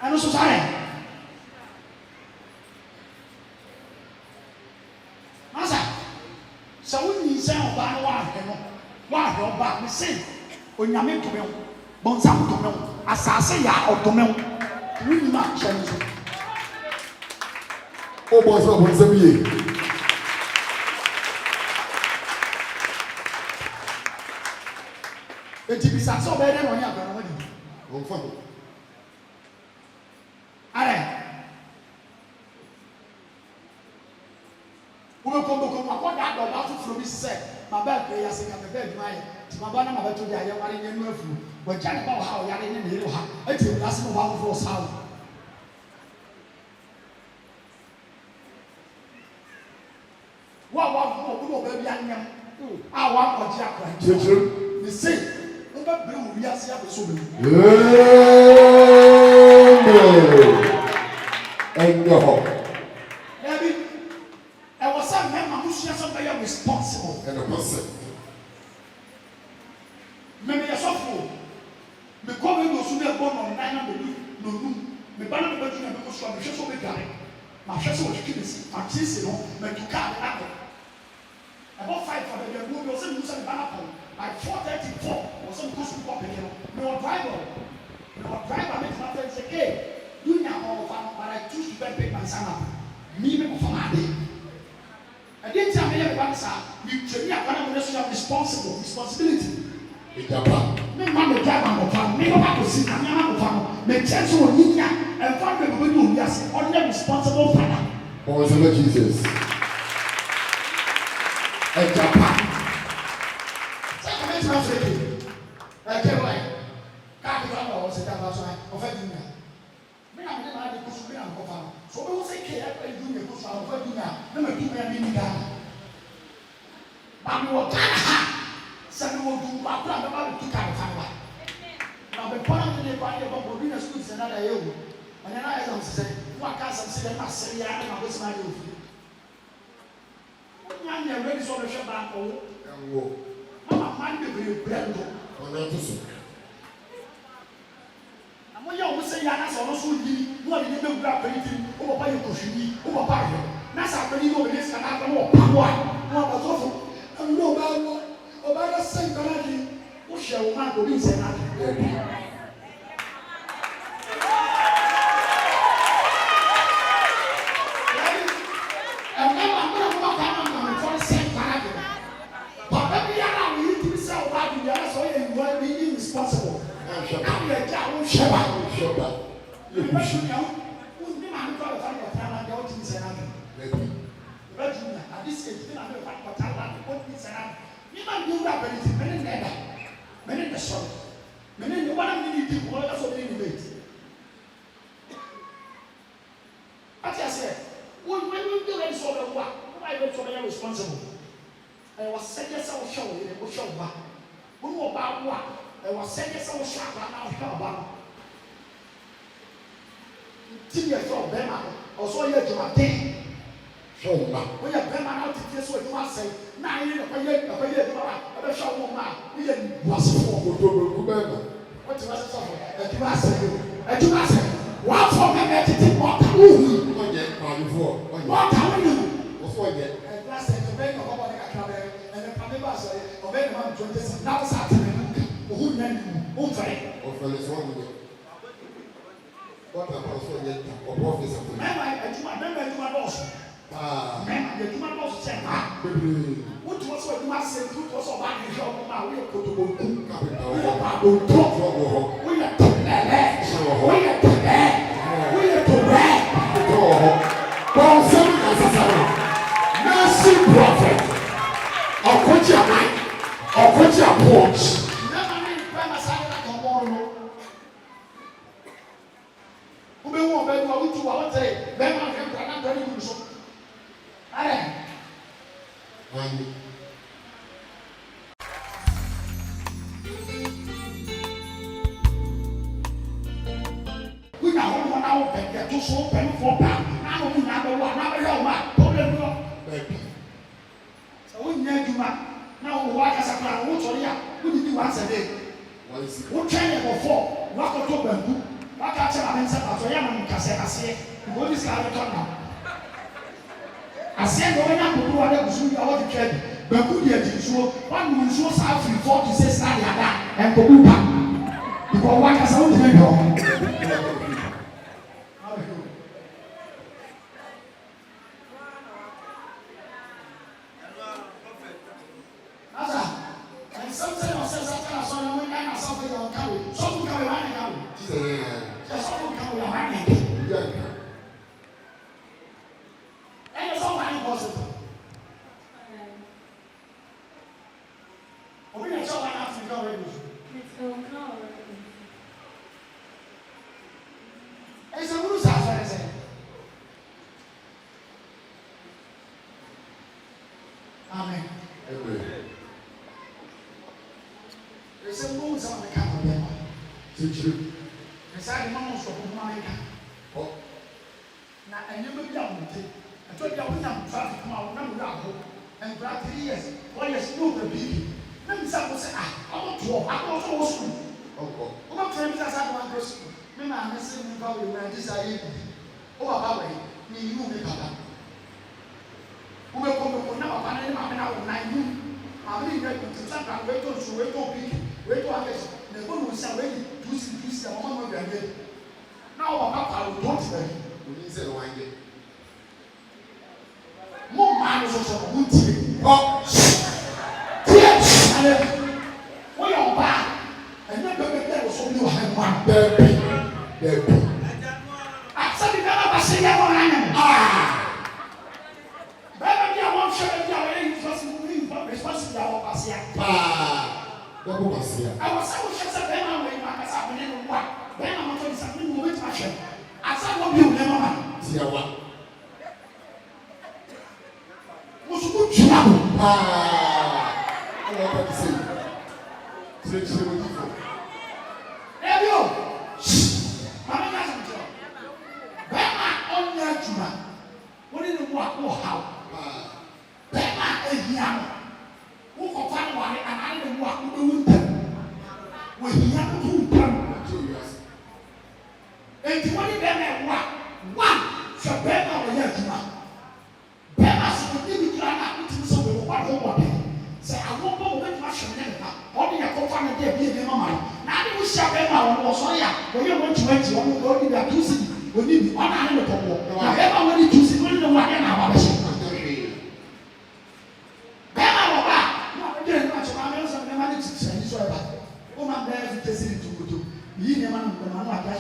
Ano so sare. Masa sɛ wonni sɛ ɔbaa no waahwɛ ɔbaa ne se onyame dome wo bɔnsam dome wo asase yɛ a ɔdome wo wonnim a hyɛ no so. Ɔbɔ sɛ ɔbɔ nsɛm yie. Eti bisa sɛ ɔbɛyɛ dɛ na ɔne agana wadi. Ɔmfa ho. Are wobɛkɔmbɔkɔm akɔda ada ɔba foforɔ bi sɛ mabɛ akɔɛ yɛ ase ka mɛbɛ adwuma yɛ nti maba na mabɛto de ayɛ ware nyɛ nu afuru wɔgya ne ba wɔ ha ɔyare ne ne yere wɔ ha ati awurase ma ɔba foforɔ saa wo. Wo a wabɔ ɔbaa bi anyam a wankɔgye akora Kyerɛkyerɛ. ne se wobɛbrɛ wo wiase abɛsɔ bɛmu. Ɛnyɛ hɔ. Dabi ɛwɔ sɛ mmarima mo sua sɛ bɛyɛ responsible. Ɛna pɔsɛ. Mɛmɛ yɛ sɔfo mekɔ bɛ do so na ɛbɔ nɔ nan na bɛdu n'onum meba na bɛdu na bɛkɔ so a mehwɛ sɛ ɔbɛdware mahwɛ sɛ wɔtwitwi ne si matiesie no matu kaa ne nakɔ ɛbɔ 5 fa baabi aduo bi ɔsɛ mehu sɛ meba no apɔn 4:34 or some custom popping. No driver. No driver makes my friend say, hey, you know, but I choose to pick my son up. Me, for my day. I didn't tell me everyone, sir. You should be a kind of responsibility. Me mama driver no fan. Me no have to see. Me mama no fan. Me church will need ya. And family will do yes. Only responsible father. Oh, Jesus. And Japan. Second is not ready. I tell you why. Can't be found or say that was why. Offending me. Me na me na dey go so me na go fan. So we will say care and do me go so offending me. Na me do me ni Ghana. But we will Ghana. Send me to my plan about to carry fan. Now the point of the day about being a school is another year. And then I am saying, what can some say that say I am going to my youth. Man, you are ready for the shop back. Oh, Mama, man, you will be able to. And when you always say, I am also what did you grab anything over by your cushion, over by you. That's how many of this can happen. What? And no matter. About the same country, who shall man go in Senate? And now I'm going to walk around for the same country. But every year we need to be so bad, we are so and be irresponsible. I'm a job, Shabbat. You know, who's the man who got a time of time and go to the Senate? At this age, I'm going to fight for time and go to the Senate. You might do that anything, many never, many the shop, many the one minute people, that's what they debate. As I said, when we do any sort of work, I went for responsible. I was saying yes, I will show you, I will show back. When we about work, I was saying yes, I will show back, I will show back. Till you saw them, or so you do a thing. Show back. When you have them out, it's what you must say. Now you know, I show you now. We was for what you must say. And you must say, what for me, I did what I do. What I do. What's what yet? And last time, to make a whole body and the Pamibas, or make one 20. Now, Saturday, who named who try? Or for this one. What about so yet? Or professor? Remember, you my boss. Men, you do not know say what was what you must say, what was a bad job now we put to go we are to talk we are to we are to Paul said mercy prophet or coach your mind or coach your porch never need to side like a morning who be one bed what we do what say them and them can very good so we now want our back to so pen for back. Now we now one now problem baby. So we need to now work as a plan. What for ya? We need to once a day. What is it? What can you for? What to bamboo? What can I answer? So ya man can say what is that now? I said, when I go to other Busu, I want to trade. But good year, so one will show us 4 to 6 and go back. Because one has only been home. And something or says that I saw when I saw something on carry. Something carry one carry. Just something carry one. Amen. There's a moon on the camera. Inside the moments of America. Oh, now I never be able to. I told you I wouldn't traffic come out, number and for 3 years. 1 year, no the baby. Let me say, I want to walk. I want to go school. Oh, I'm not trying to say one person. Me, I'm missing probably when this I eat. Oh, about way, me, you, me, papa. Who will come to now? I maame yi yɛ tuntun ka weto nsu weto pink weto akɛse na ebo nu nsa weyi tusi a wɔn mo aduane na wɔn papa o don ti bɛyi. Oyin sɛ wɔn ayɛ. Mo maa no soso mo tie ɔ tie ayɛ wɔyɛ ɔbaa ɛnyɛ bɛbɛ bɛ wɔ so bi wɔ ha mu a Bɛɛbi. asɛbi bɛ ba se yɛ wɔn ayɛ mo bɛbɛ bi a wɔn hwɛ bɛ bi a wɔyɛ responsibility a wɔn pase a. Dɔbɔ basia. Ɛwɔ sɛ wohyɛ sɛ bɛrima wɔ yi ma kasa abɛnɛ no mu a bɛrima mo tɔ nsa ne mu wɔbɛtumi ahwɛ asa wɔ bi wɔ ma Tiawa. musuku twia mo Ɛwɔ ɔbɛ ti sɛ. Kyerɛkyerɛ wɔ ti fɔ. ɛbi o maame ka sɛm kyerɛ bɛrima ɔnyɛ adwuma wɔne ne mu a wɔ haw bɛrima ehia no wokɔfa no ware anane ne mu a wobɛwu ntam wɔhia no to ntam enti wɔne bɛrima ɛwo a one hwɛ bɛrima a wɔyɛ adwuma bɛrima so wɔde bi kura no a wotumi sɛ wɔyɛ wɔde wɔde sɛ awo bɔ wɔbɛtumi ahwɛ ne nna ɔde yɛ kɔfa no de abie nneɛma ma no na ade wo hyia bɛrima a wɔwɔ sɔre a wɔyɛ wɔn akyi wɔde bi atusi wɔne bi ɔna ne tɔwɔ na bɛrima wɔde tusi wɔne ne wɔde na ababɛhyɛ bɛrima wɔ ba de no akyɛ maame nso ne ma ne ti sɛ yi so ɛba o ma bɛɛ fi tesi ne tukutu yi ne ma no ma no aka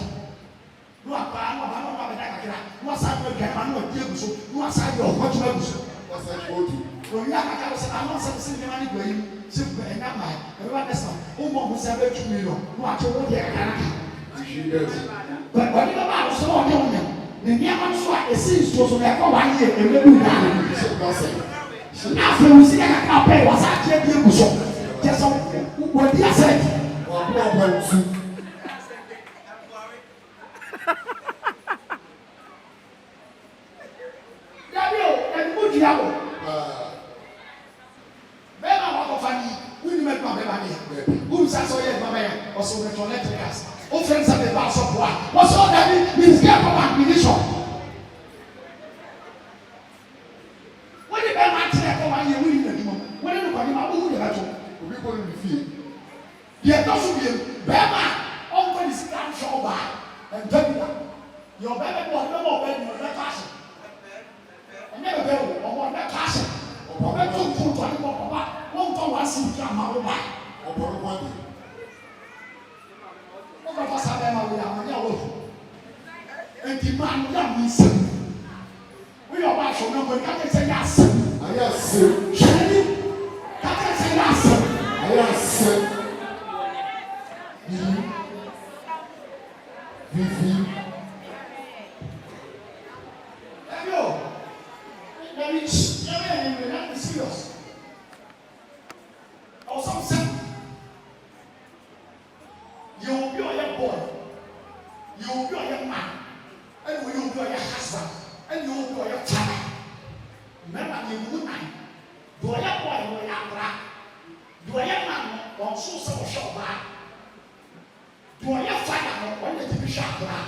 no apa no aba no aba da kakra no asa no adwa ma no adi egu so no asa yɛ ɔkɔtɔ egu so Ɔsɛ kootu. oyi akaka sɛ ano sɛ sɛ ne ma ne gba yi sɛ ɛna ma ɛba dɛsɛ o mo mo sɛ bɛ 2 million no akyɛ wo deɛ kakra Ihi bɛti. wɔde bɛ ba so ɔde wo nyɛ ne nneɛma no so a esi nsuo so na ɛkɔ wa yɛ ɛmɛ bu da Hyɛ basɛ. afei wo si kakra pɛ wasa akyɛ bi egu so kyɛ sɛ wɔdi asɛ Wɔabɔ nsu. dabi o ɛnumu dua o bɛɛma wakɔfa ni wuli mɛ tuma bɛɛma ni yɛ wuli sa sɔ yɛ tuma yɛ ɔsɔ mɛtɔ lɛtirikas o fɛn sɛ bɛɛ b'a sɔ po a wɔsɔ dabi minisiri ɛkɔba minisɔ wuli bɛɛma tirɛ ɛkɔba yɛ wuli mɛ tuma wuli ni kɔni ma o wuli bɛ to Obi bɔ ne fie. yɛ tɔ so bie bɛɛma ɔnkɔ ni sika nsɔ ɔba ɛntɛ bi la yɛ ɔbɛ bɛ bɔ ɔbɛ bɔ ɔbɛ ni ɔbɛ to ase ɛnyɛ bɛ bɛ wo ɔbɔ ɔbɛ to ase ɔbɛ to nkonto ani bɔ ɔba wɔn tɔ wɔn asi ntu ama wo ba Ɔbɔrɔ bɔdi. wɔn bɛ fɔ sa bɛɛma wo yɛ amanya wo eti maa no yɛ amu nsɛm woyɛ ɔba aso na nkɔni kakɛ sɛ yɛ asɛm Ayɛ ase. hwɛni kakɛ sɛ yɛ asɛm Ayɛ ase. Vivi. ɛbi o ɛbi ɛbi ɛbi ɛbi serious ɔsɔn sɛ yɛ obi a ɔyɛ boy yɛ obi a ɔyɛ man ɛna wɔyɛ obi a ɔyɛ husband ɛna yɛ obi a ɔyɛ father mɛma yɛ mu nan deɛ ɔyɛ boy no ɔyɛ akora deɛ ɔyɛ man no wɔn so sɛ ɔhwɛ ɔbaa deɛ ɔyɛ father no wɔn yɛ ti bi hwɛ akora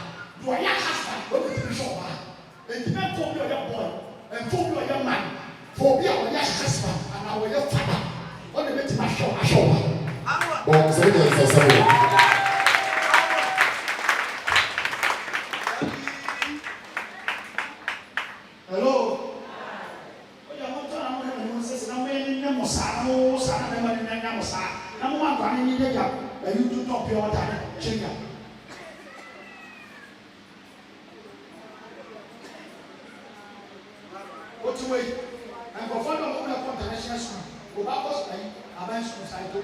deɛ ɔyɛ husband wɔn yɛ ti bi hwɛ ɔbaa eti bɛ fɔ obi a ɔyɛ boy ɛfɔ obi a ɔyɛ man fɔ obi a ɔyɛ husband ana ɔyɛ father wɔn de bɛ ti ma hwɛ ɔbaa. Bɔn sɛ ɛyɛ nsɛsɛ wɔ. Hello. Oya mo tọ́ na mo yẹ mo sẹ́sẹ́ na mo yẹ ní nyẹ́ mo sá na mo sá na bẹ́ẹ̀ ma ní nyẹ́ mo sá na mo ma gba ní ní yẹ jà ẹ̀yí tó tọ̀ pure water ní ṣẹ́yà. O ti wéyí nkọ̀fọ́ náà mo bẹ̀ kọ́ international school o bá kọ́ ẹ̀yí abẹ́ school ṣàìtó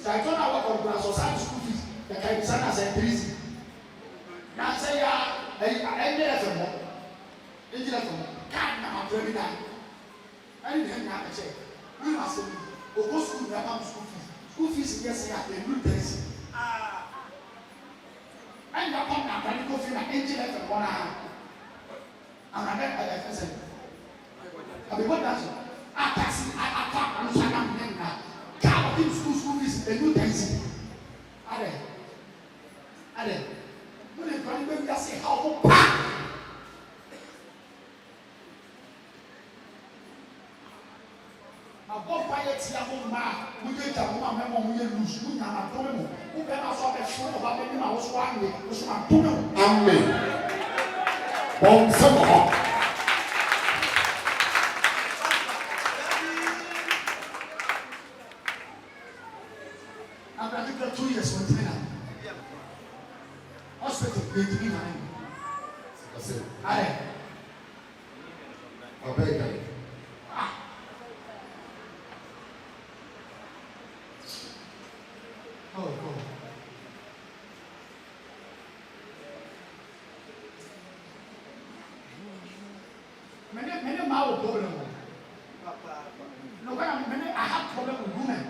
ṣàìtó náà wọ́n kọ̀ gbọ́dọ̀ sọ sáà school fees kẹ̀kẹ́ ibi sáà náà sẹ̀ tírìsì náà sẹ́yà ẹ̀yí ẹ̀yí ẹ̀fẹ̀ mọ́ egyina fam kaa na ma brɛ bi da ɛne deɛ nyɛ akɛkyɛ wii ma sɛ ɔkɔ sukuu na ɛma school fees yɛ sɛ yɛ ɛnu tɛsi ɛne apam na abrane kɔ fi na egyina fam hɔ naa anadɛ ɛyɛ fɛ sɛ abɛbɔ da so a taxi apa ano so anam ne nyinaa kaa ɔde school fees ɛnu tɛsi adɛ mo ne nkwa ne bɛ wi ase ha ɔmo paa. Above fire, Tiamo, we get a woman, we lose, we are not doing who can also be sure about the house one day, which I'm doing. Amen. On some more. After 2 years, when Tina hospital, they to be mine. I said, I beg you. Oh, God. Many mal problem. No, many I have problem with women.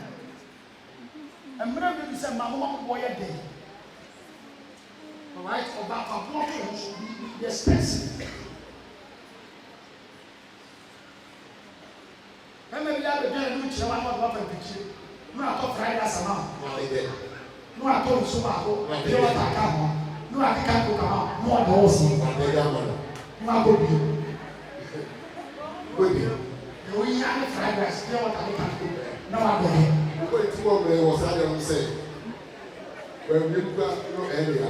And many say, "Mama, boy, a day." All right, about a boy should be expensive. And maybe I began to do one of the picture. No, I thought Friday as a man. No, I told you so much. You know what I come. No, I can't go come. No, I don't see. No, I go be. Wait. We have a fried rice. You know what I can't do. No, I don't. Wait, 2 of them was I don't say. Well, you got no area.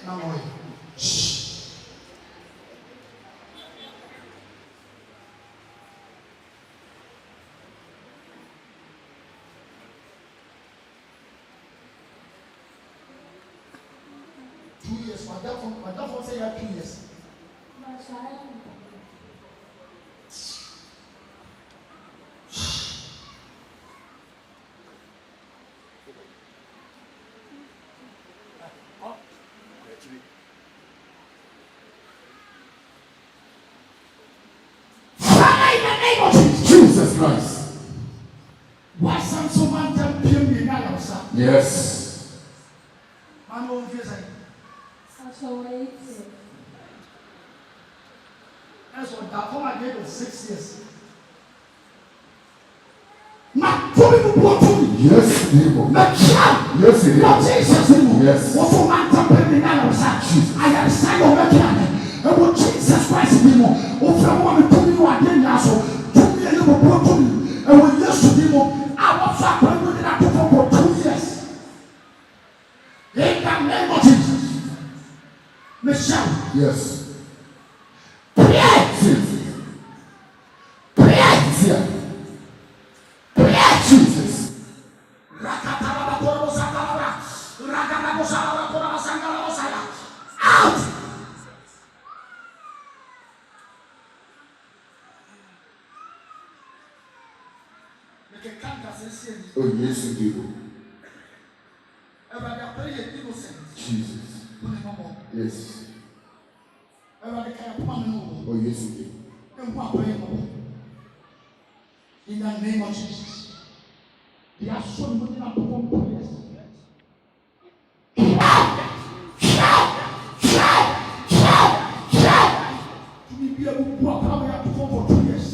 No more. Shh. My dad say you have 2 years. Father, in the name of Jesus Christ. Why some someone tell me now, sir? Yes. I know if you say. That's what that come again of 6 years. Now, yes, neighbor. Yes, it is. Yes. What for man to pay me now, sir? I am sign of a can. And what Jesus Christ be more. Oh, from one to you again, also. To me, a little broken. And when yes to be more, I was up with that for 2 years. In the name of Jesus. Michelle. Yes. Pray. Jesus. Out. Oh, yes, you do. Jesus. Yes. Oh, yes, you do. In the name of Jesus. They are so many up to 1 prayers. To be able to walk away up to 4 for 2 years.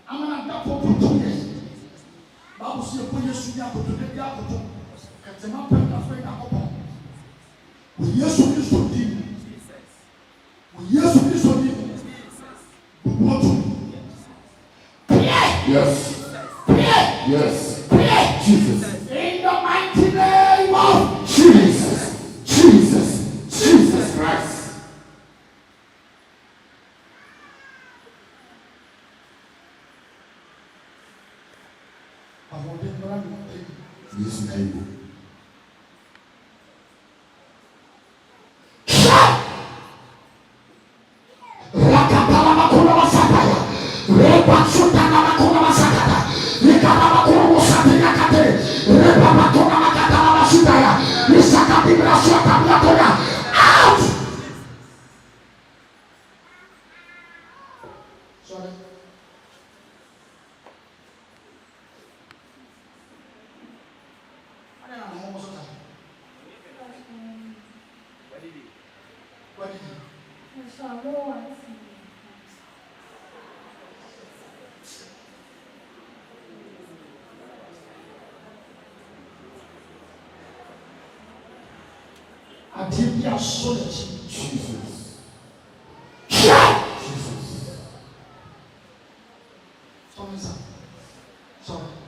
I'm going to have 4 for 2 years. Bible says, "When you see up to the day up to the man put a friend up upon." When you see this to deep. When you see this to deep. What to? Yes. Yes. Jesus. In the mighty name of Jesus. Jesus Christ. Yes, you do. Out! Sorry. I don't know what did you? I did be a solid. Jesus. Come inside. Sorry.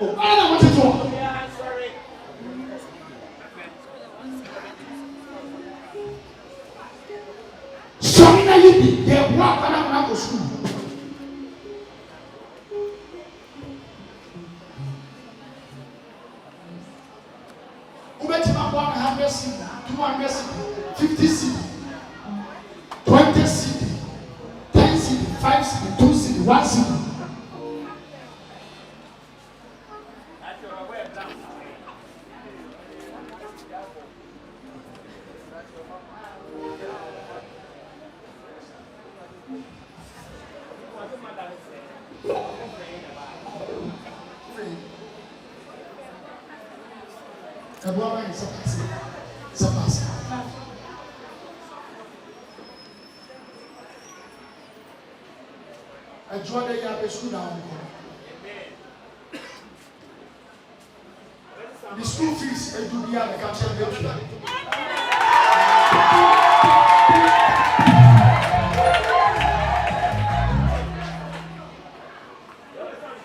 Oh, I don't want to talk. Sorry, na you be there. What can I go school? Who bet you 100 cedi, 200 cedi, 50 cedi, 20 cedi, 10 cedi, 5 cedi, 2 cedi, 1 cedi. Everyone is a pass. I joined the year school now. The school fees, I do the other country.